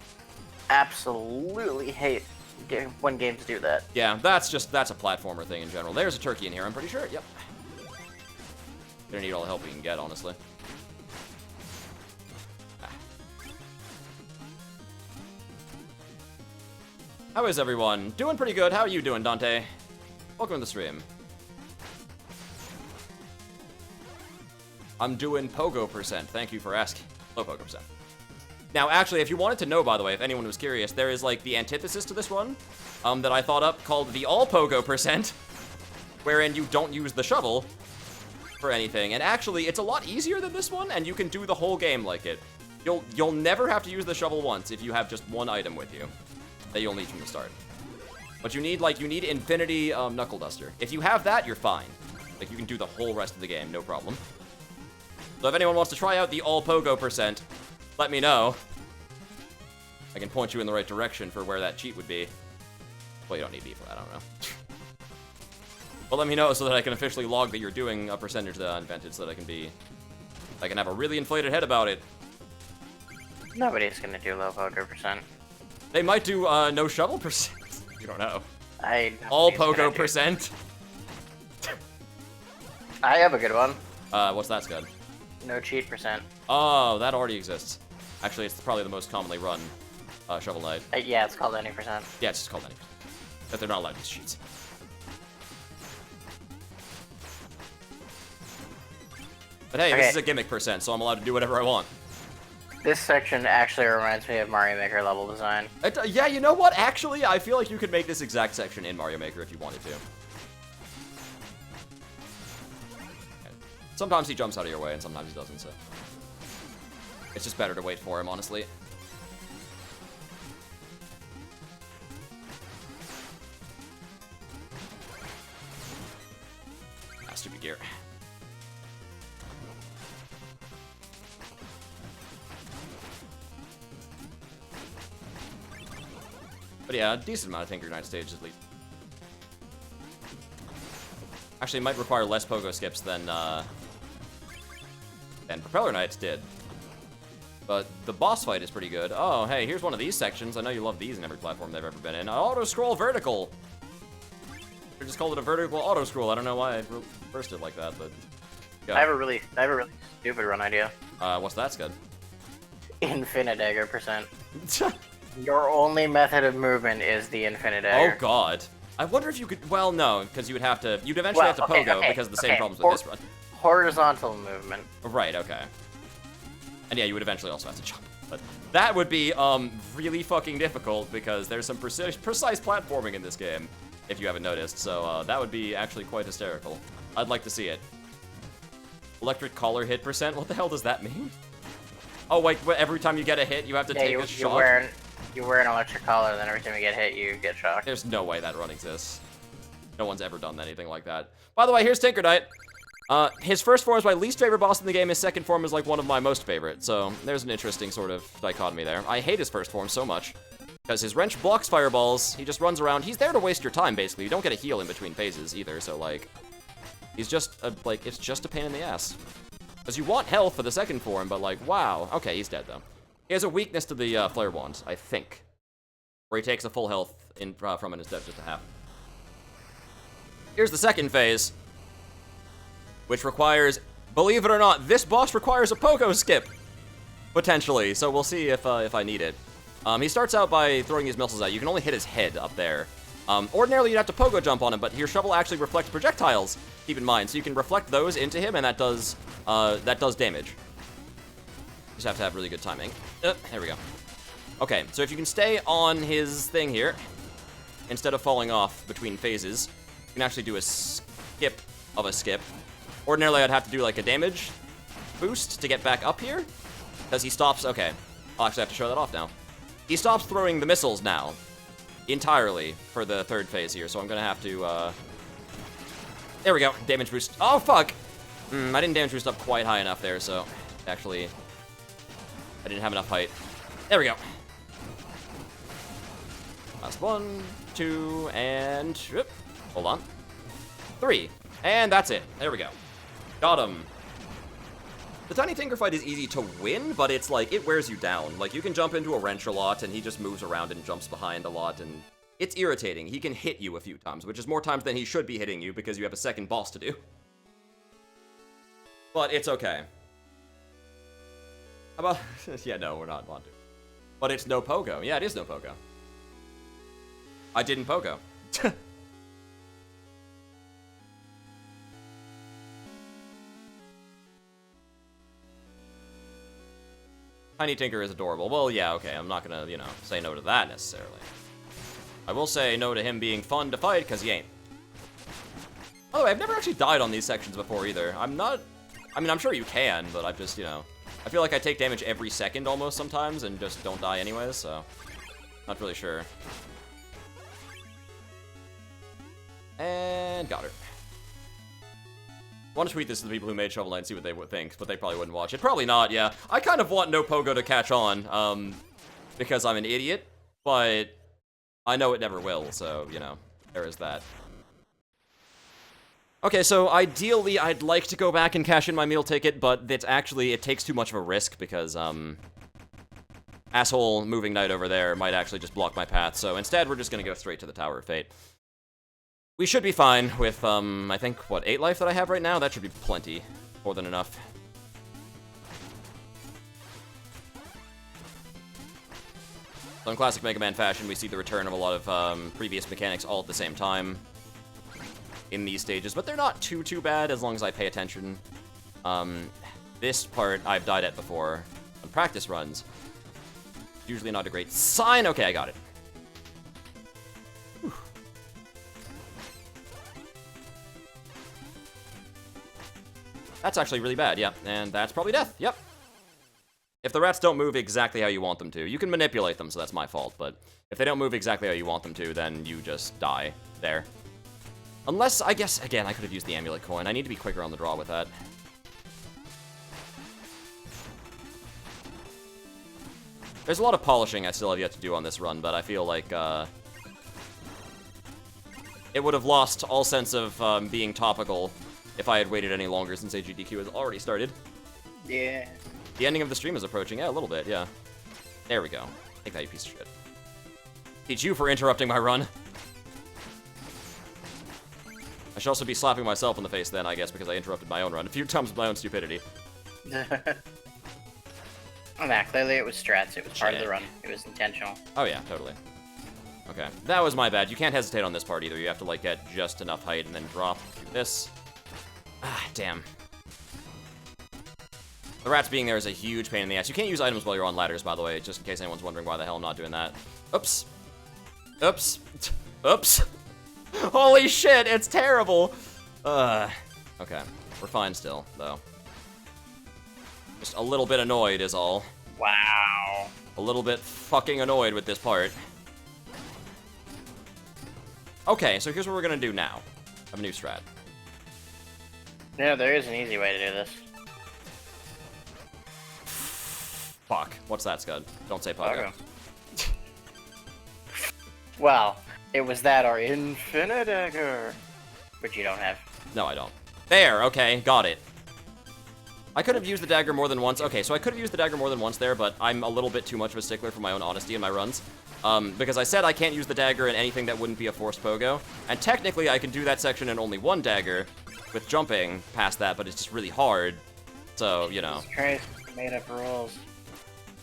Speaker 2: absolutely hate when games do that.
Speaker 1: Yeah, that's a platformer thing in general. There's a turkey in here, I'm pretty sure. Yep. Gonna need all the help we can get, honestly. How is everyone? Doing pretty good. How are you doing, Dante? Welcome to the stream. I'm doing Pogo %. Thank you for asking. LoPogo %. Now, actually, if you wanted to know, by the way, if anyone was curious, there is, like, the antithesis to this one that I thought up called the All Pogo %, wherein you don't use the shovel for anything. And actually, it's a lot easier than this one, and you can do the whole game like it. You'll never have to use the shovel once if you have just one item with you that you'll need from the start. But you need Infinity Knuckle Duster. If you have that, you're fine. Like, you can do the whole rest of the game, no problem. So if anyone wants to try out the All Pogo %, let me know. I can point you in the right direction for where that cheat would be. Well, you don't need me for that, I don't know. But let me know so that I can officially log that you're doing a percentage that I invented so that I can have a really inflated head about it.
Speaker 2: Nobody's gonna do LoPogo %.
Speaker 1: They might do no shovel %. You don't know. All Pogo %.
Speaker 2: I have a good one.
Speaker 1: What's that, Scud?
Speaker 2: No cheat %.
Speaker 1: Oh, that already exists. Actually, it's probably the most commonly run Shovel Knight.
Speaker 2: Yeah, it's called any %.
Speaker 1: Yeah, it's just called any %. But they're not allowed to use cheats. But hey, this is a gimmick %, so I'm allowed to do whatever I want.
Speaker 2: This section actually reminds me of Mario Maker level design.
Speaker 1: Yeah, you know what? Actually, I feel like you could make this exact section in Mario Maker if you wanted to. Sometimes he jumps out of your way, and sometimes he doesn't, so... It's just better to wait for him, honestly. Ah, stupid gear. But yeah, a decent amount of Tinker Knight stages, at least. Actually, it might require less Pogo skips than Propeller Knights did. But the boss fight is pretty good. Oh, hey, here's one of these sections. I know you love these in every platform they've ever been in. Auto-scroll vertical! They just called it a vertical auto-scroll. I don't know why I reversed it like that, but...
Speaker 2: Yeah. I have a really stupid run idea.
Speaker 1: What's that, Scud?
Speaker 2: Infinidagger %. Your only method of movement is the Infinidagger.
Speaker 1: Oh, God. I wonder if you could... Well, no, because you would have to... You'd eventually have to Pogo because of the same problems with this run.
Speaker 2: Horizontal movement.
Speaker 1: Right, okay. And yeah, you would eventually also have to jump. But that would be really fucking difficult because there's some precise platforming in this game, if you haven't noticed. So that would be actually quite hysterical. I'd like to see it. Electric collar hit %? What the hell does that mean? Oh, like every time you get a hit, you have to take a shock?
Speaker 2: You wear an electric collar, and then every time you get hit, you get shocked.
Speaker 1: There's no way that run exists. No one's ever done anything like that. By the way, here's Tinker Knight. His first form is my least favorite boss in the game. His second form is like one of my most favorite. So there's an interesting sort of dichotomy there. I hate his first form so much because his wrench blocks fireballs. He just runs around. He's there to waste your time, basically. You don't get a heal in between phases either. So like, he's just it's just a pain in the ass. Because you want health for the second form, but like, wow. Okay, he's dead though. He has a weakness to the flare wand, I think, where he takes a full health from it instead of just a half. Here's the second phase, which requires, believe it or not, this boss requires a Pogo skip, potentially. So we'll see if I need it. He starts out by throwing these missiles out. You can only hit his head up there. Ordinarily, you'd have to Pogo jump on him, but your shovel actually reflects projectiles, keep in mind. So you can reflect those into him, and that does damage. Just have to have really good timing. There we go. Okay, so if you can stay on his thing here, instead of falling off between phases, you can actually do a skip of a skip. Ordinarily, I'd have to do like a damage boost to get back up here, because he stops. Okay, I'll actually have to show that off now. He stops throwing the missiles now, entirely, for the third phase here, so I'm gonna have to, there we go, damage boost. Oh, fuck! I didn't damage boost up quite high enough there, so actually, I didn't have enough height. There we go. Last 1, 2, and... Whoop, hold on. 3. And that's it. There we go. Got him. The Tiny Tinker fight is easy to win, but it's like, it wears you down. Like, you can jump into a wrench a lot, and he just moves around and jumps behind a lot, and it's irritating. He can hit you a few times, which is more times than he should be hitting you, because you have a second boss to do. But it's okay. How about... yeah, no, we're not on to. But it's no Pogo. Yeah, it is no Pogo. I didn't pogo. Tiny Tinker is adorable. Well, yeah, okay, I'm not gonna, you know, say no to that necessarily. I will say no to him being fun to fight, because he ain't. By the way, I've never actually died on these sections before either. I mean, I'm sure you can, but I've just, you know, I feel like I take damage every second almost sometimes and just don't die anyways, so not really sure. And got her. I want to tweet this to the people who made Shovel Knight and see what they would think, but they probably wouldn't watch it. Probably not, yeah. I kind of want LoPogo to catch on, because I'm an idiot, but I know it never will, so, you know, there is that. Okay, so ideally, I'd like to go back and cash in my meal ticket, but it takes too much of a risk because, asshole moving knight over there might actually just block my path, so instead we're just gonna go straight to the Tower of Fate. We should be fine with, I think, what, 8 life that I have right now? That should be plenty. More than enough. So in classic Mega Man fashion, we see the return of a lot of, previous mechanics all at the same time in these stages, but they're not too bad as long as I pay attention. This part I've died at before on practice runs. Usually not a great sign. Okay, I got it. Whew. That's actually really bad, yeah, and that's probably death, yep. If the rats don't move exactly how you want them to, you can manipulate them, so that's my fault, but if they don't move exactly how you want them to, then you just die there. Unless, I guess, again, I could have used the amulet coin. I need to be quicker on the draw with that. There's a lot of polishing I still have yet to do on this run, but I feel like, it would have lost all sense of, being topical if I had waited any longer since AGDQ has already started.
Speaker 2: Yeah.
Speaker 1: The ending of the stream is approaching. Yeah, a little bit, yeah. There we go. Take that, you piece of shit. Teach you for interrupting my run. I should also be slapping myself in the face then, I guess, because I interrupted my own run a few times with my own stupidity.
Speaker 2: Oh, nah, clearly it was strats. It was part of the run. It was intentional.
Speaker 1: Oh, yeah, totally. Okay, that was my bad. You can't hesitate on this part either. You have to, like, get just enough height and then drop. Do this. Ah, damn. The rats being there is a huge pain in the ass. You can't use items while you're on ladders, by the way, just in case anyone's wondering why the hell I'm not doing that. Oops. Oops. Oops. Holy shit, it's terrible! Okay. We're fine still, though. Just a little bit annoyed is all.
Speaker 2: Wow.
Speaker 1: A little bit fucking annoyed with this part. Okay, so here's what we're gonna do now. I have a new strat.
Speaker 2: No, there is an easy way to do this.
Speaker 1: Fuck. What's that, Scud? Don't say Pogo.
Speaker 2: Well, it was that or Infinite Dagger, which you don't have.
Speaker 1: No, I don't. There, okay, got it. I could have used the dagger more than once. Okay, so I could have used the dagger more than once there, but I'm a little bit too much of a stickler for my own honesty in my runs. Because I said I can't use the dagger in anything that wouldn't be a forced pogo. And technically I can do that section in only one dagger with jumping past that, but it's just really hard. So, you know.
Speaker 2: Jesus Christ, made up rules.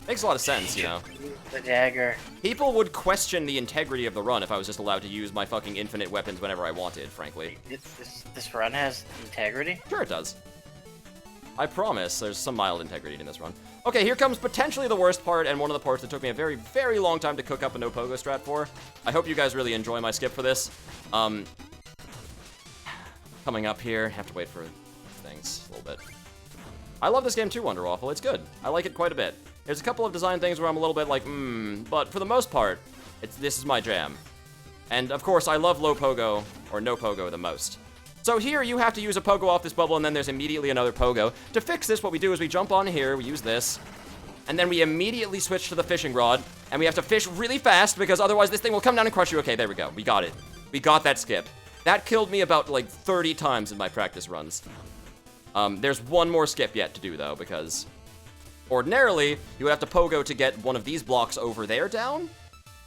Speaker 1: Makes a lot of sense, you know.
Speaker 2: The dagger.
Speaker 1: People would question the integrity of the run if I was just allowed to use my fucking infinite weapons whenever I wanted, frankly.
Speaker 2: This run has integrity?
Speaker 1: Sure it does. I promise there's some mild integrity in this run. Okay, here comes potentially the worst part, and one of the parts that took me a very, very long time to cook up a LoPogo strat for. I hope you guys really enjoy my skip for this. Coming up here, have to wait for things a little bit. I love this game too, Wonderwaffle. It's good. I like it quite a bit. There's a couple of design things where I'm a little bit like, but for the most part, this is my jam. And of course, I love LoPogo, or no pogo, the most. So here, you have to use a pogo off this bubble, and then there's immediately another pogo. To fix this, what we do is we jump on here, we use this, and then we immediately switch to the fishing rod, and we have to fish really fast, because otherwise this thing will come down and crush you. Okay, there we go. We got it. We got that skip. That killed me about, like, 30 times in my practice runs. There's one more skip yet to do, though, because ordinarily, you would have to pogo to get one of these blocks over there down.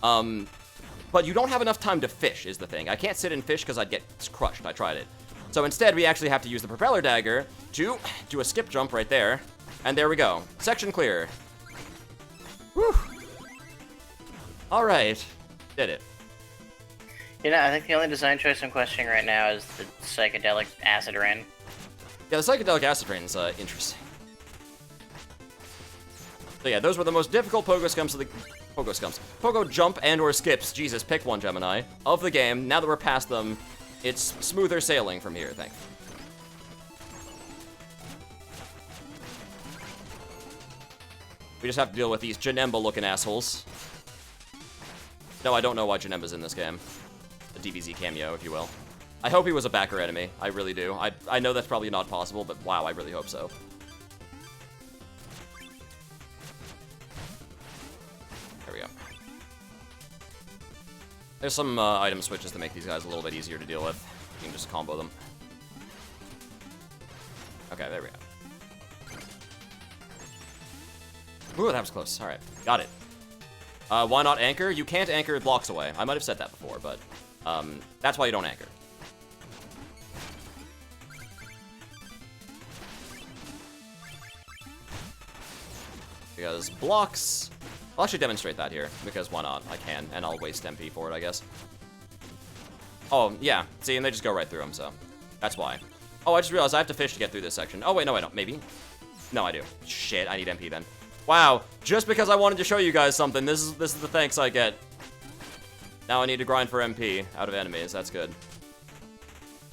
Speaker 1: But you don't have enough time to fish, is the thing. I can't sit and fish because I'd get crushed. I tried it. So instead, we actually have to use the propeller dagger to do a skip jump right there. And there we go. Section clear. Whew. All right. Did it.
Speaker 2: You know, I think the only design choice I'm questioning right now is the psychedelic acid rain.
Speaker 1: Yeah, the psychedelic acid rain is interesting. So yeah, those were the most difficult pogo scumps of the pogo jump and or skips. Jesus, pick one, Gemini, of the game. Now that we're past them, it's smoother sailing from here. Thank you. We just have to deal with these Janemba-looking assholes. No, I don't know why Janemba's in this game. A DBZ cameo, if you will. I hope he was a backer enemy. I really do. I know that's probably not possible, but wow, I really hope so. There we go. There's some item switches to make these guys a little bit easier to deal with. You can just combo them. Okay, there we go. Ooh, that was close. Alright, got it. Why not anchor? You can't anchor blocks away. I might have said that before, but that's why you don't anchor. Because blocks... I'll actually demonstrate that here, because why not? I can, and I'll waste MP for it, I guess. Oh, yeah. See, and they just go right through them, so that's why. Oh, I just realized I have to fish to get through this section. Oh, wait, no, I don't. Maybe? No, I do. Shit, I need MP then. Wow, just because I wanted to show you guys something, this is the thanks I get. Now I need to grind for MP out of enemies, that's good.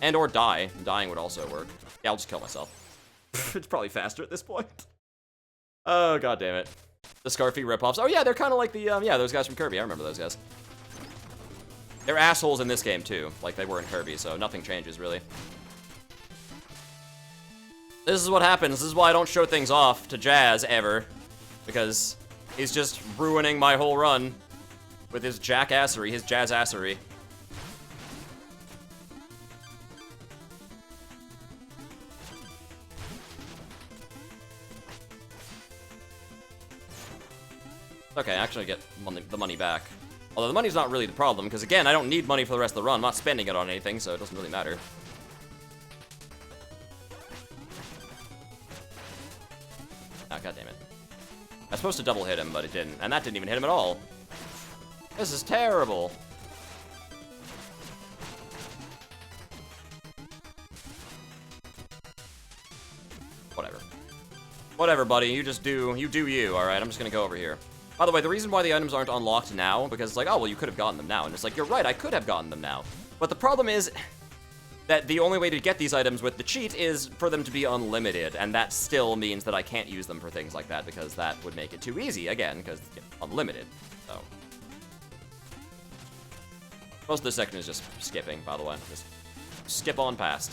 Speaker 1: And or die. Dying would also work. Yeah, I'll just kill myself. It's probably faster at this point. Oh, god damn it. The Scarfy ripoffs. Oh yeah, they're kind of like the, yeah, those guys from Kirby. I remember those guys. They're assholes in this game too, like they were in Kirby, so nothing changes really. This is what happens. This is why I don't show things off to Jazz ever. Because he's just ruining my whole run with his jackassery, his jazzassery. Okay, actually I get the money back. Although the money's not really the problem, because again, I don't need money for the rest of the run. I'm not spending it on anything, so it doesn't really matter. Ah, god damn it. I was supposed to double hit him, but it didn't. And that didn't even hit him at all. This is terrible. Whatever. Whatever, buddy. You just do you, alright? I'm just gonna go over here. By the way, the reason why the items aren't unlocked now, because it's like, oh, well, you could have gotten them now. And it's like, you're right, I could have gotten them now. But the problem is that the only way to get these items with the cheat is for them to be unlimited, and that still means that I can't use them for things like that, because that would make it too easy, again, because it's unlimited, so. Most of this section is just skipping, by the way. Just skip on past.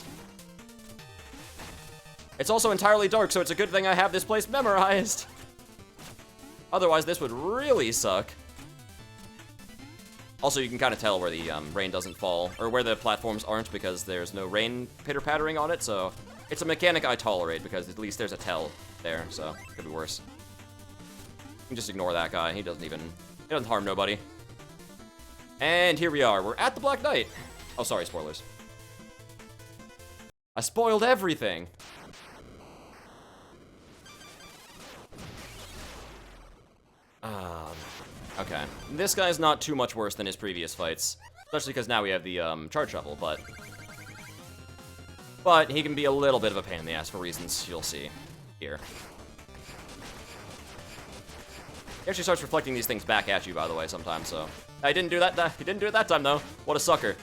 Speaker 1: It's also entirely dark, so it's a good thing I have this place memorized. Otherwise, this would really suck. Also, you can kind of tell where the rain doesn't fall, or where the platforms aren't, because there's no rain pitter-pattering on it, so it's a mechanic I tolerate, because at least there's a tell there, so it could be worse. You can just ignore that guy. He doesn't harm nobody. And here we are. We're at the Black Knight. Oh, sorry, spoilers. I spoiled everything. Okay. This guy's not too much worse than his previous fights. Especially because now we have the, charge shovel, but he can be a little bit of a pain in the ass for reasons you'll see here. He actually starts reflecting these things back at you, by the way, sometimes, so. He didn't do that, he didn't do it that time, though. What a sucker.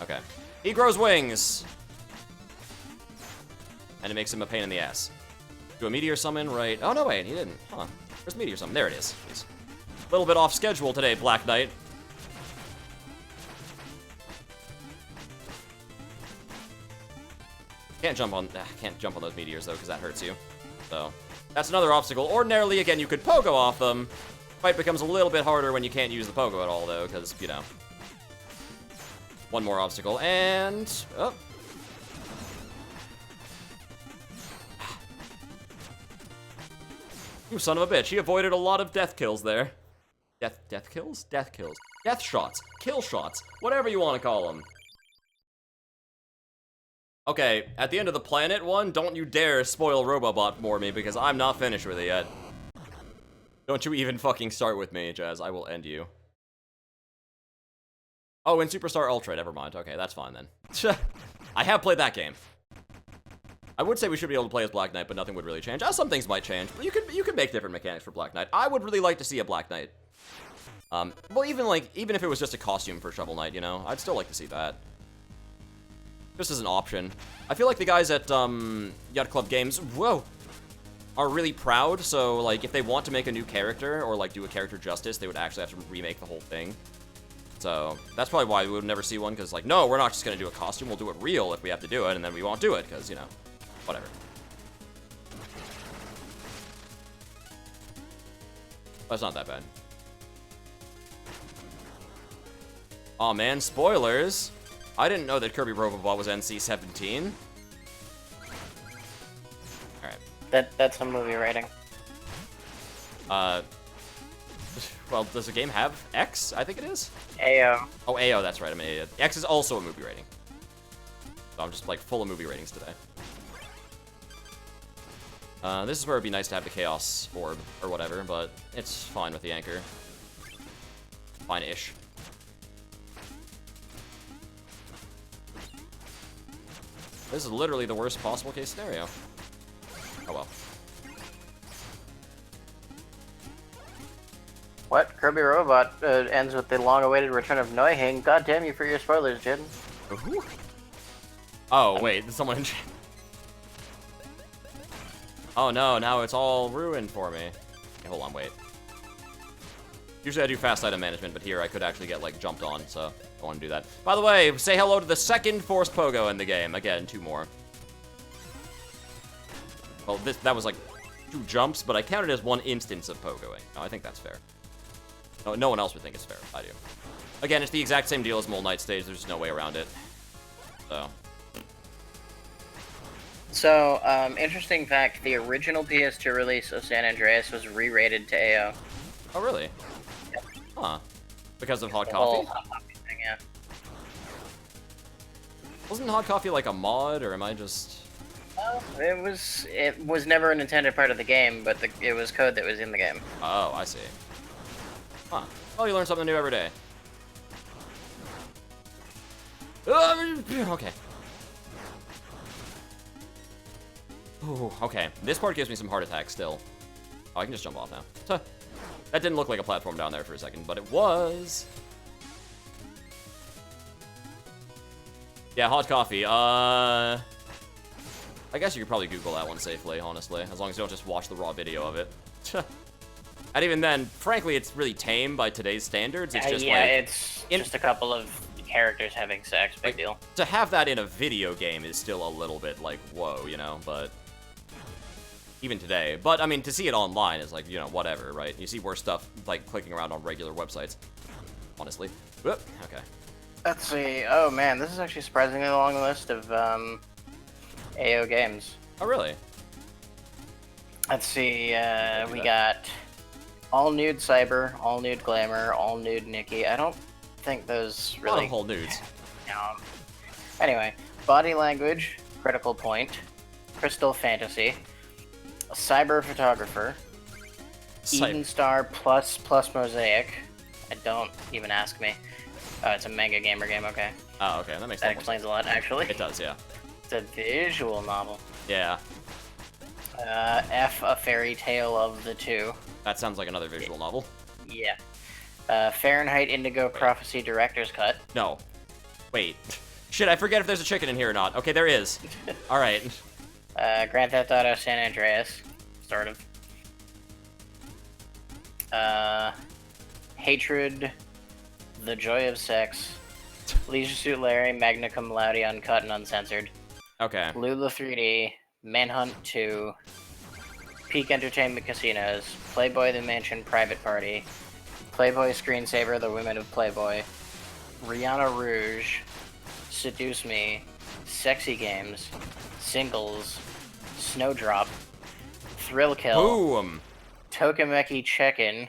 Speaker 1: Okay. He grows wings! And it makes him a pain in the ass. Do a meteor summon, right? Oh, no, wait, he didn't. Huh. Where's meteor summon? There it is. Jeez. A little bit off schedule today, Black Knight. Can't jump on those meteors, though, because that hurts you. So, that's another obstacle. Ordinarily, again, you could pogo off them. Fight becomes a little bit harder when you can't use the pogo at all, though, because, you know. One more obstacle, and... oh. You son of a bitch, he avoided a lot of death kills there. Death kills? Death kills. Death shots. Kill shots. Whatever you want to call them. Okay, at the end of the planet one, don't you dare spoil Robobot for me, because I'm not finished with it yet. Don't you even fucking start with me, Jazz. I will end you. Oh, in Superstar Ultra, never mind. Okay, that's fine then. I have played that game. I would say we should be able to play as Black Knight, but nothing would really change. Some things might change, but you could make different mechanics for Black Knight. I would really like to see a Black Knight. Well, even if it was just a costume for Shovel Knight, you know, I'd still like to see that. Just as an option. I feel like the guys at Yacht Club Games, whoa, are really proud. So like, if they want to make a new character or like do a character justice, they would actually have to remake the whole thing. So that's probably why we would never see one, because like, no, we're not just gonna do a costume. We'll do it real if we have to do it, and then we won't do it because, you know, whatever. That's not that bad. Aw, man, spoilers. I didn't know that Kirby Robobot was NC-17. Alright.
Speaker 2: That's a movie rating.
Speaker 1: Well, does the game have X? I think it is.
Speaker 2: AO.
Speaker 1: Oh, AO, that's right. I'm an idiot. X is also a movie rating. So I'm just, like, full of movie ratings today. This is where it'd be nice to have the Chaos Orb, or whatever, but it's fine with the Anchor. Fine-ish. This is literally the worst possible case scenario. Oh well.
Speaker 2: What? Kirby Robot ends with the long-awaited return of Neuhing. God damn you for your spoilers, Jin.
Speaker 1: Ooh. Oh, wait, there's someone in chat. Oh no, now it's all ruined for me. Okay, hold on, wait. Usually I do fast item management, but here I could actually get, like, jumped on, so I want to do that. By the way, say hello to the second forced pogo in the game. Again, 2 more. Well, that was, like, 2 jumps, but I counted as 1 instance of pogoing. No, I think that's fair. No one else would think it's fair. I do. Again, it's the exact same deal as Mole Knight stage. There's no way around it.
Speaker 2: So, interesting fact, the original PS2 release of San Andreas was re-rated to AO.
Speaker 1: Oh, really?
Speaker 2: Yep.
Speaker 1: Huh. Because of hot
Speaker 2: The
Speaker 1: coffee?
Speaker 2: whole hot coffee thing, yeah.
Speaker 1: Wasn't hot coffee like a mod, or am I just...
Speaker 2: Well, it was never an intended part of the game, but it was code that was in the game.
Speaker 1: Oh, I see. Huh. Well, you learn something new every day. Okay. Ooh, okay. This part gives me some heart attacks still. Oh, I can just jump off now. That didn't look like a platform down there for a second, but it was. Yeah, hot coffee. I guess you could probably Google that one safely, honestly, as long as you don't just watch the raw video of it. And even then, frankly, it's really tame by today's standards. It's just
Speaker 2: it's just a couple of characters having sex, big deal.
Speaker 1: To have that in a video game is still a little bit like, whoa, you know, but even today. But, I mean, to see it online is like, you know, whatever, right? You see worse stuff, like, clicking around on regular websites, honestly. Whoop, okay.
Speaker 2: Let's see. Oh, man, this is actually surprisingly a long list of, AO games.
Speaker 1: Oh, really?
Speaker 2: Let's see, we got All Nude Cyber, All Nude Glamour, All Nude Nikki. I don't think those really...
Speaker 1: A lot of whole nudes.
Speaker 2: No. Anyway, Body Language, Critical Point, Crystal Fantasy, Cyber Photographer, Eden Star plus Mosaic. Don't even ask me. Oh, it's a manga gamer game, okay.
Speaker 1: Oh, okay, that makes sense.
Speaker 2: That explains a lot, actually.
Speaker 1: It does, yeah.
Speaker 2: It's a visual novel.
Speaker 1: Yeah.
Speaker 2: F, A Fairy Tale of the Two.
Speaker 1: That sounds like another visual novel.
Speaker 2: Yeah. Fahrenheit Indigo Prophecy Director's Cut.
Speaker 1: No. Wait. Shit, I forget if there's a chicken in here or not. Okay, there is. Alright.
Speaker 2: Grand Theft Auto San Andreas. Sort of. Hatred, The Joy of Sex, Leisure Suit Larry, Magna Cum Laude, Uncut and Uncensored.
Speaker 1: Okay.
Speaker 2: Lula 3D, Manhunt 2, Peak Entertainment Casinos, Playboy the Mansion Private Party, Playboy Screensaver, The Women of Playboy, Rihanna Rouge, Seduce Me, Sexy Games, Singles, Snowdrop, Thrill Kill,
Speaker 1: Boom!
Speaker 2: Tokimeki Check-In,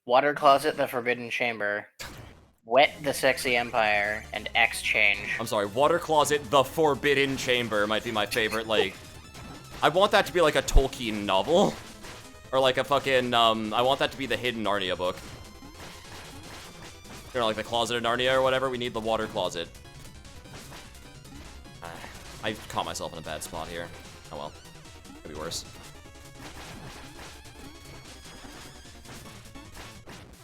Speaker 2: Water Closet The Forbidden Chamber, Wet the Sexy Empire, and X-Change.
Speaker 1: I'm sorry, Water Closet The Forbidden Chamber might be my favorite, like... I want that to be like a Tolkien novel. Or like a fucking, I want that to be the hidden Narnia book. You know, like the closet in Narnia or whatever. We need the water closet. I caught myself in a bad spot here. Oh well. Could be worse.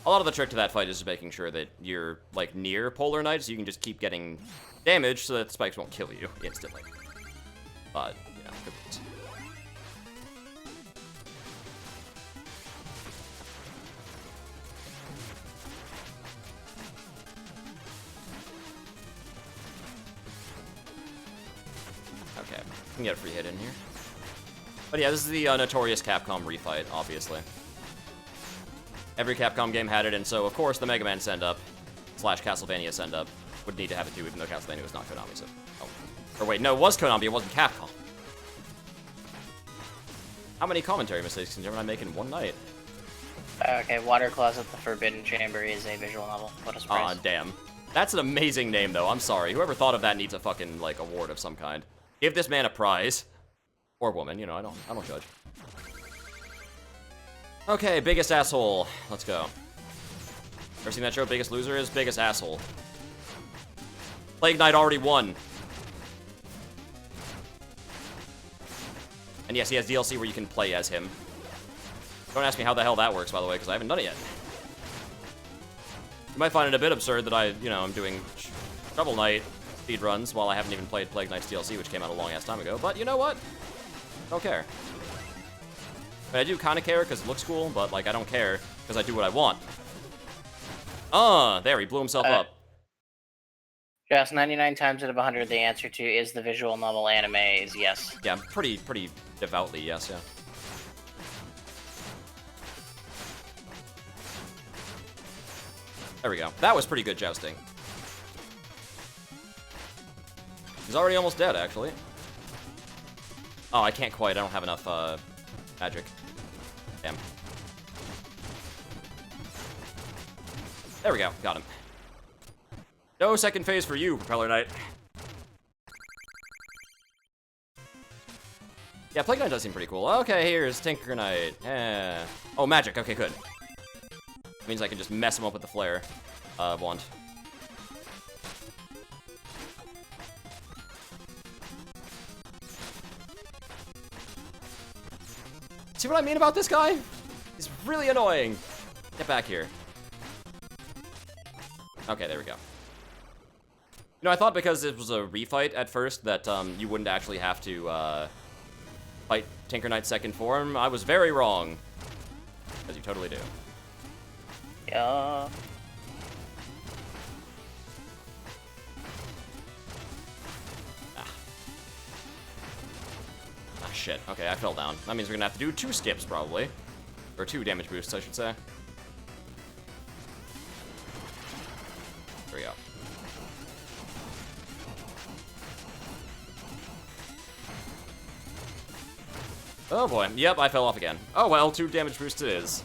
Speaker 1: A lot of the trick to that fight is just making sure that you're, like, near Polar Knight, so you can just keep getting damage so that the spikes won't kill you instantly. But, you know, good news. Okay, we can get a free hit in here. But yeah, this is the notorious Capcom refight, obviously. Every Capcom game had it, and so, of course, the Mega Man send-up / Castlevania send-up would need to have it too, even though Castlevania was not Konami, so... Oh. Or wait, no, it was Konami, it wasn't Capcom. How many commentary mistakes can Gemini make in one night?
Speaker 2: Okay, Water Closet, The Forbidden Chamber is a visual novel. What a surprise.
Speaker 1: Aw, damn. That's an amazing name, though. I'm sorry. Whoever thought of that needs a fucking, like, award of some kind. Give this man a prize. Or woman, you know, I don't judge. Okay, biggest asshole. Let's go. Ever seen that show, Biggest Loser is? Biggest asshole. Plague Knight already won. And yes, he has DLC where you can play as him. Don't ask me how the hell that works, by the way, because I haven't done it yet. You might find it a bit absurd that I'm doing Shovel Knight speedruns while I haven't even played Plague Knight's DLC, which came out a long-ass time ago. But you know what? Don't care. But I do kind of care because it looks cool, but, like, I don't care because I do what I want. There, he blew himself up.
Speaker 2: Just 99 times out of 100, the answer to is the visual novel anime is yes.
Speaker 1: Yeah, pretty devoutly yes, yeah. There we go. That was pretty good jousting. He's already almost dead, actually. Oh, I can't quite. I don't have enough, magic. Damn. There we go. Got him. No second phase for you, Propeller Knight. Yeah, Plague Knight does seem pretty cool. Okay, here's Tinker Knight. Oh, magic. Okay, good. Means I can just mess him up with the flare wand. See what I mean about this guy? He's really annoying. Get back here. Okay, there we go. You know, I thought because it was a refight at first that you wouldn't actually have to fight Tinker Knight's second form. I was very wrong. As you totally do.
Speaker 2: Yeah.
Speaker 1: Ah, shit. Okay, I fell down. That means we're gonna have to do 2 skips, probably. Or 2 damage boosts, I should say. There we go. Oh boy. Yep, I fell off again. Oh well, 2 damage boosts it is.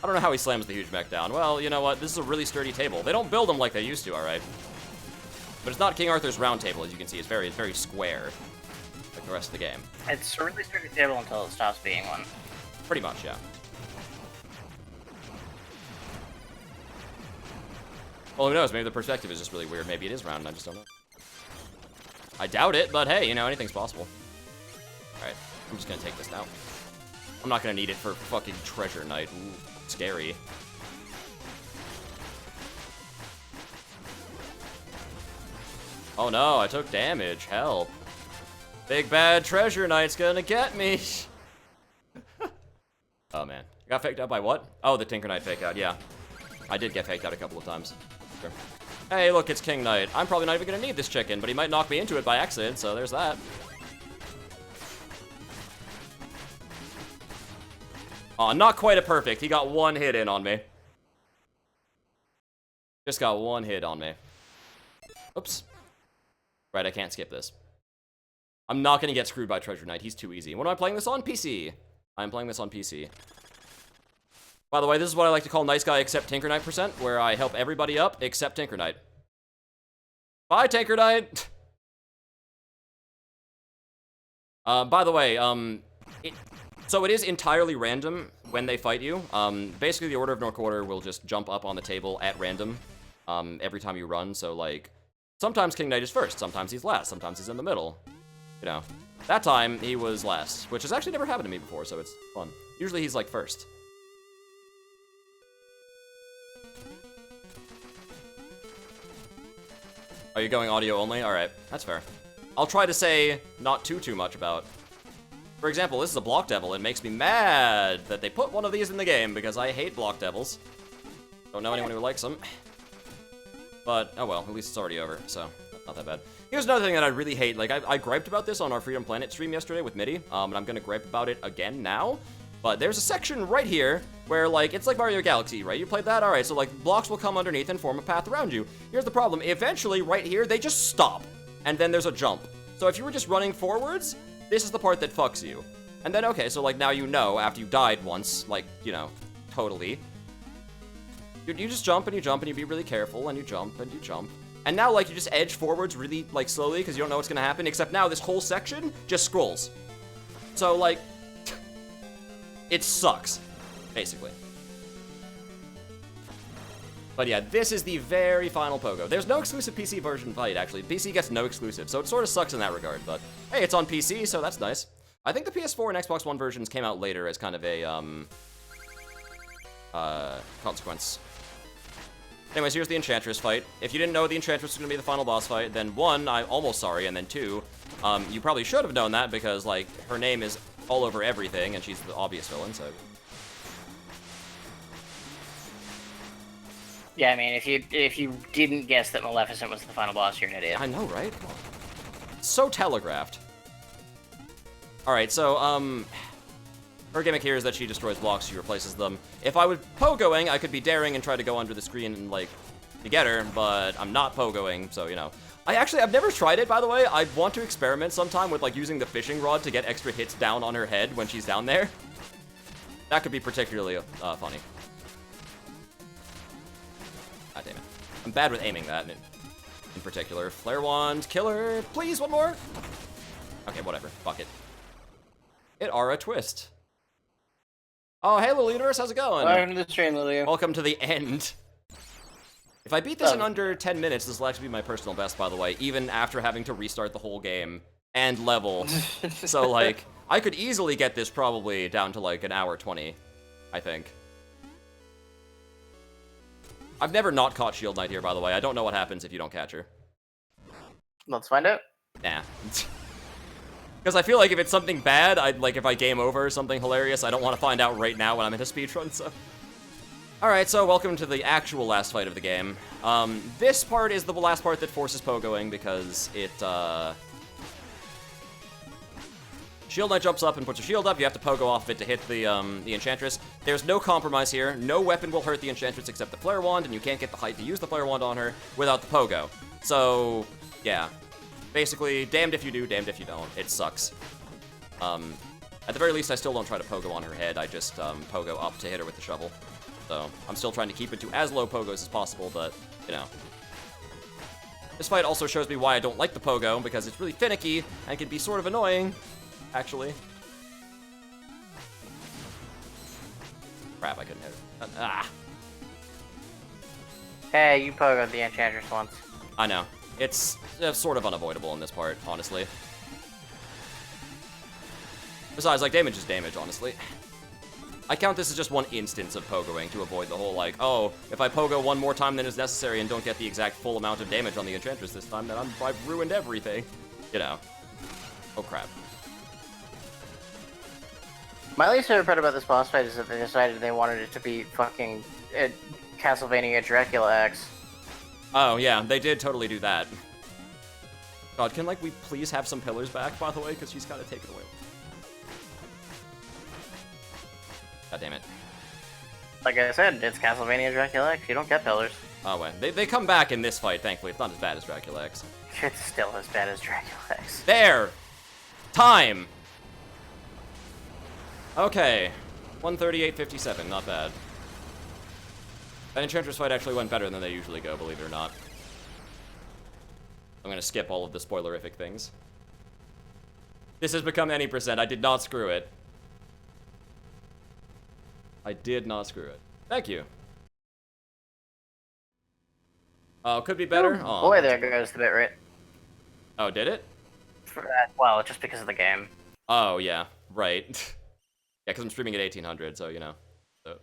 Speaker 1: I don't know how he slams the huge mech down. Well, you know what? This is a really sturdy table. They don't build them like they used to, alright? But it's not King Arthur's round table, as you can see. It's very square, like the rest of the game.
Speaker 2: It's a really sturdy table until it stops being one.
Speaker 1: Pretty much, yeah. Well, who knows? Maybe the perspective is just really weird. Maybe it is round and I just don't know. I doubt it, but hey, you know, anything's possible. Alright, I'm just gonna take this now. I'm not gonna need it for fucking Treasure Knight. Ooh, scary. Oh no, I took damage. Help. Big bad Treasure Knight's gonna get me. Oh man. Got faked out by what? Oh, the Tinker Knight fake out, yeah. I did get faked out a couple of times. Sure. Hey, look, it's King Knight. I'm probably not even gonna need this chicken, but he might knock me into it by accident, so there's that. Aw, not quite a perfect. He got 1 hit in on me. Just got 1 hit on me. Oops. Right, I can't skip this. I'm not gonna get screwed by Treasure Knight. He's too easy. When am I playing this on? PC. I'm playing this on PC. By the way, this is what I like to call nice guy except Tinker Knight %, where I help everybody up except Tinker Knight. Bye, Tinker Knight! By the way, so it is entirely random when they fight you. Basically, the Order of No Quarter will just jump up on the table at random every time you run. So, like, sometimes King Knight is first, sometimes he's last, sometimes he's in the middle. You know, that time he was last, which has actually never happened to me before, so it's fun. Usually he's, like, first. Are you going audio only? Alright, that's fair. I'll try to say not too much about... For example, this is a Block Devil. It makes me mad that they put one of these in the game because I hate Block Devils. Don't know anyone who likes them. But, oh well, at least it's already over, so not that bad. Here's another thing that I really hate. Like, I griped about this on our Freedom Planet stream yesterday with Mitty, and I'm gonna gripe about it again now. But there's a section right here where, like, it's like Mario Galaxy, right? You played that? Alright, so, like, blocks will come underneath and form a path around you. Here's the problem. Eventually, right here, they just stop. And then there's a jump. So if you were just running forwards, this is the part that fucks you. And then, okay, so, like, now you know, after you died once, like, you know, totally. You just jump and you be really careful, and you jump and you jump. And now, like, you just edge forwards really, like, slowly, because you don't know what's gonna happen, except now this whole section just scrolls. So, like... it sucks, basically. But yeah, this is the very final Pogo. There's no exclusive PC version fight, actually. PC gets no exclusive, so it sort of sucks in that regard, but hey, it's on PC, so that's nice. I think the PS4 and Xbox One versions came out later as kind of a, consequence. Anyways, here's the Enchantress fight. If you didn't know the Enchantress was gonna be the final boss fight, then one, I'm almost sorry, and then two, you probably should have known that because, like, her name is all over everything, and she's the obvious villain, so...
Speaker 2: Yeah, I mean, if you didn't guess that Maleficent was the final boss, you're an idiot.
Speaker 1: I know, right? So telegraphed. Alright, so, her gimmick here is that she destroys blocks, she replaces them. If I was pogoing, I could be daring and try to go under the screen and, like, to get her, but I'm not pogoing, so, you know. I've never tried it, by the way. I want to experiment sometime with, like, using the fishing rod to get extra hits down on her head when she's down there. That could be particularly, funny. God damn it. I'm bad with aiming that in particular. Flare wand, killer, please, one more. Okay, whatever, fuck it. It are a twist. Oh, hey, Little Universe, how's it going?
Speaker 2: Welcome to the stream, Lilio.
Speaker 1: Welcome to the end. If I beat this in under 10 minutes, this will actually be my personal best, by the way, even after having to restart the whole game and level. So, like, I could easily get this probably down to, like, an hour 20, I think. I've never not caught Shield Knight here, by the way. I don't know what happens if you don't catch her.
Speaker 2: Let's find out.
Speaker 1: Nah. Because I feel like if it's something bad, if I game over something hilarious, I don't want to find out right now when I'm in a speedrun, so... Alright, so welcome to the actual last fight of the game. This part is the last part that forces pogoing, because it, Shield Knight jumps up and puts a shield up, you have to pogo off of it to hit the Enchantress. There's no compromise here, no weapon will hurt the Enchantress except the Flare Wand, and you can't get the height to use the Flare Wand on her without the pogo. So, yeah. Basically, damned if you do, damned if you don't. It sucks. At the very least, I still don't try to pogo on her head, I just, pogo up to hit her with the shovel. So, I'm still trying to keep it to as low pogos as possible, but, you know. This fight also shows me why I don't like the pogo, because it's really finicky, and can be sort of annoying, actually. Crap, I couldn't hit her. Ah!
Speaker 2: Hey, you pogoed the Enchantress once.
Speaker 1: I know. It's sort of unavoidable in this part, honestly. Besides, like, damage is damage, honestly. I count this as just one instance of pogoing to avoid the whole, like, oh, if I pogo one more time than is necessary and don't get the exact full amount of damage on the Enchantress this time, then I've ruined everything. You know. Oh, crap.
Speaker 2: My least favorite part about this boss fight is that they decided they wanted it to be fucking Castlevania Dracula X.
Speaker 1: Oh, yeah, they did totally do that. God, can, like, we please have some pillars back, by the way, because she's got to take it away. God damn it.
Speaker 2: Like I said, it's Castlevania Dracula X. You don't get pillars.
Speaker 1: Oh, wait. They come back in this fight, thankfully. It's not as bad as Dracula X.
Speaker 2: It's still as bad as Dracula X.
Speaker 1: There! Time! Okay. 138.57, not bad. That Enchantress fight actually went better than they usually go, believe it or not. I'm gonna skip all of the spoilerific things. This has become any %. I did not screw it. I did not screw it. Thank you. Oh, could be better.
Speaker 2: Oh, boy, there goes the bitrate.
Speaker 1: Oh, did it?
Speaker 2: Well, just because of the game.
Speaker 1: Oh, yeah. Right. Yeah, because I'm streaming at 1800, so, you know. So.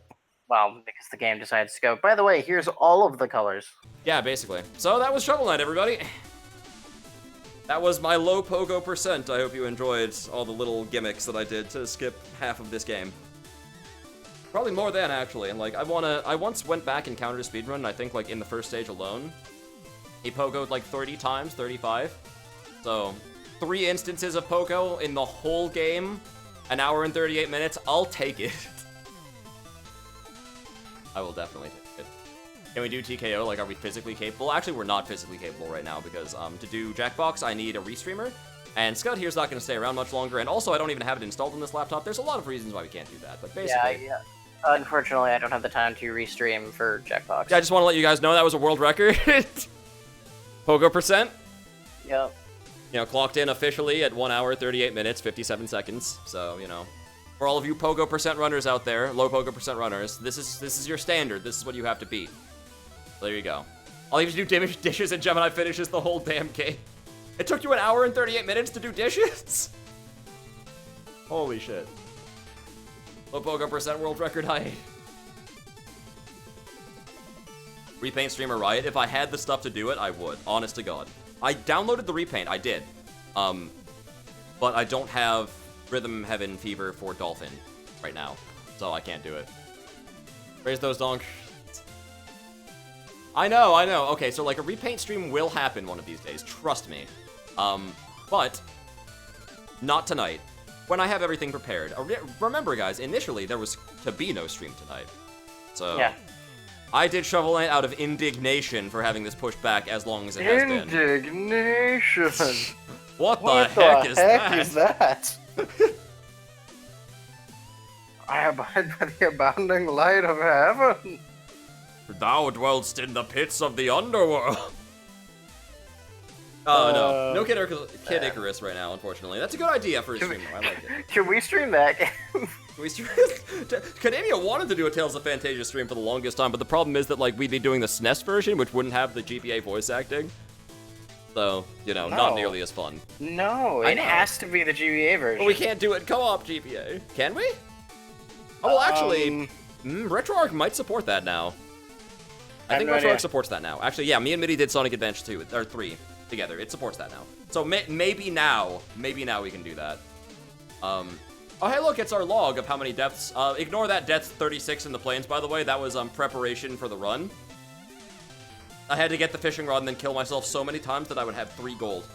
Speaker 2: Well, because the game decides to go, by the way, here's all of the colors.
Speaker 1: Yeah, basically. So that was Shovel Knight, everybody. That was my LoPogo percent. I hope you enjoyed all the little gimmicks that I did to skip half of this game. Probably more than, actually. Like, I once went back and counted a speedrun, and I think, like, in the first stage alone, he pogoed, like, 30 times, 35. So, 3 instances of pogo in the whole game, an hour and 38 minutes. I'll take it. I will definitely take it. Can we do TKO? Like, are we physically capable? Actually, we're not physically capable right now because to do Jackbox, I need a restreamer. And Scud here's not going to stay around much longer. And also, I don't even have it installed on this laptop. There's a lot of reasons why we can't do that. But basically...
Speaker 2: Yeah. Unfortunately, I don't have the time to restream for Jackbox.
Speaker 1: Yeah, I just want to let you guys know that was a world record. Pogo percent.
Speaker 2: Yep.
Speaker 1: You know, clocked in officially at 1 hour, 38 minutes, 57 seconds. So, you know... For all of you Pogo percent runners out there, LoPogo percent runners, this is your standard. This is what you have to beat. So there you go. All you have to do dishes and Gemini finishes the whole damn game. It took you 1 hour and 38 minutes to do dishes? Holy shit. LoPogo percent world record high. Repaint streamer Riot. If I had the stuff to do it, I would. Honest to God. I downloaded the repaint. I did. But I don't have Rhythm Heaven Fever for Dolphin right now, so I can't do it. Raise those donk. I know. Okay, so like a repaint stream will happen one of these days, trust me. But not tonight. When I have everything prepared. Remember, guys, initially there was to be no stream tonight. So yeah. I did Shovel Knight out of indignation for having this pushed back as long as it has been.
Speaker 2: Indignation.
Speaker 1: What the heck is that?
Speaker 2: I abide by the abounding light of heaven.
Speaker 1: Thou dwellst in the pits of the underworld. Oh, no Kid Icarus right now, unfortunately. That's a good idea for a stream, though. I like it.
Speaker 2: Can we stream that game?
Speaker 1: Can we stream? Kademia wanted to do a Tales of Fantasia stream for the longest time, but the problem is that, like, we'd be doing the SNES version, which wouldn't have the GBA voice acting. So, you know, not nearly as fun.
Speaker 2: No, it has to be the GBA version.
Speaker 1: But we can't do it co-op GBA. Can we? Oh, well, actually, RetroArch might support that now. I think RetroArch supports that now. Actually, yeah, me and Mitty did Sonic Adventure 2, or 3 together. It supports that now. So maybe now we can do that. Oh, hey, look, it's our log of how many deaths. Ignore that death 36 in the plains, by the way. That was preparation for the run. I had to get the fishing rod and then kill myself so many times that I would have 3 gold.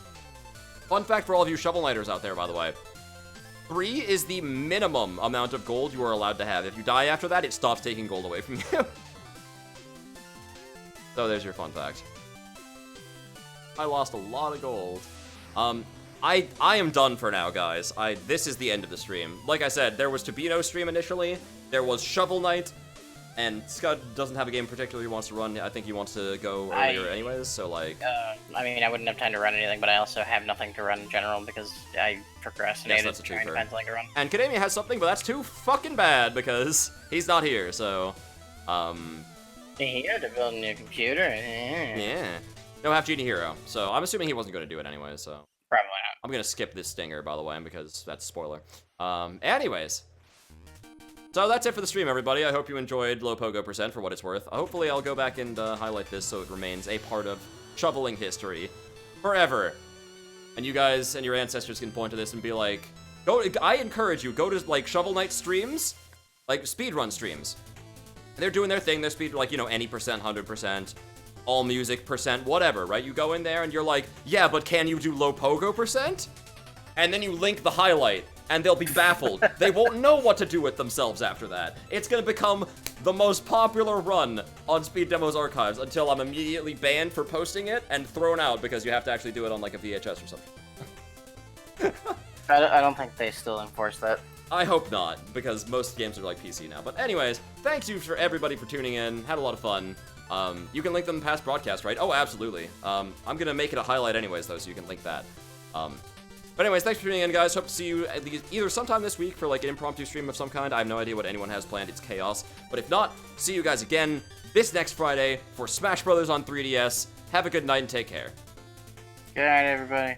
Speaker 1: Fun fact for all of you Shovel Knighters out there, by the way. 3 is the minimum amount of gold you are allowed to have. If you die after that, it stops taking gold away from you. So there's your fun fact. I lost a lot of gold. I am done for now, guys. This is the end of the stream. Like I said, there was to be no stream initially. There was Shovel Knight. And Scud doesn't have a game particularly he wants to run. I think he wants to go earlier anyways, so like...
Speaker 2: I mean, I wouldn't have time to run anything, but I also have nothing to run in general because I procrastinated trying to find something to run.
Speaker 1: And Kademia has something, but that's too fucking bad because he's not here, so...
Speaker 2: Here to build a new computer.
Speaker 1: Yeah. No half Genie Hero, so I'm assuming he wasn't going to do it anyway, so...
Speaker 2: Probably not.
Speaker 1: I'm going to skip this stinger, by the way, because that's a spoiler. Anyways... So that's it for the stream, everybody. I hope you enjoyed LoPogo percent for what it's worth. Hopefully I'll go back and highlight this so it remains a part of shoveling history forever. And you guys and your ancestors can point to this and be like, I encourage you, go to like Shovel Knight streams, like speedrun streams. They're doing their thing, they're speed, like, you know, any percent, 100%, all music percent, whatever, right? You go in there and you're like, yeah, but can you do LoPogo percent? And then you link the highlight. And they'll be baffled. They won't know what to do with themselves after that. It's gonna become the most popular run on Speed Demos Archives until I'm immediately banned for posting it and thrown out because you have to actually do it on like a VHS or something.
Speaker 2: I don't think they still enforce that.
Speaker 1: I hope not, because most games are like PC now. But anyways, thanks you for everybody for tuning in. Had a lot of fun. You can link them in past broadcasts, right? Oh, absolutely. I'm gonna make it a highlight anyways, though, so you can link that. But anyways, thanks for tuning in, guys. Hope to see you either sometime this week for like an impromptu stream of some kind. I have no idea what anyone has planned. It's chaos. But if not, see you guys again this next Friday for Smash Brothers on 3DS. Have a good night and take care.
Speaker 2: Good night, everybody.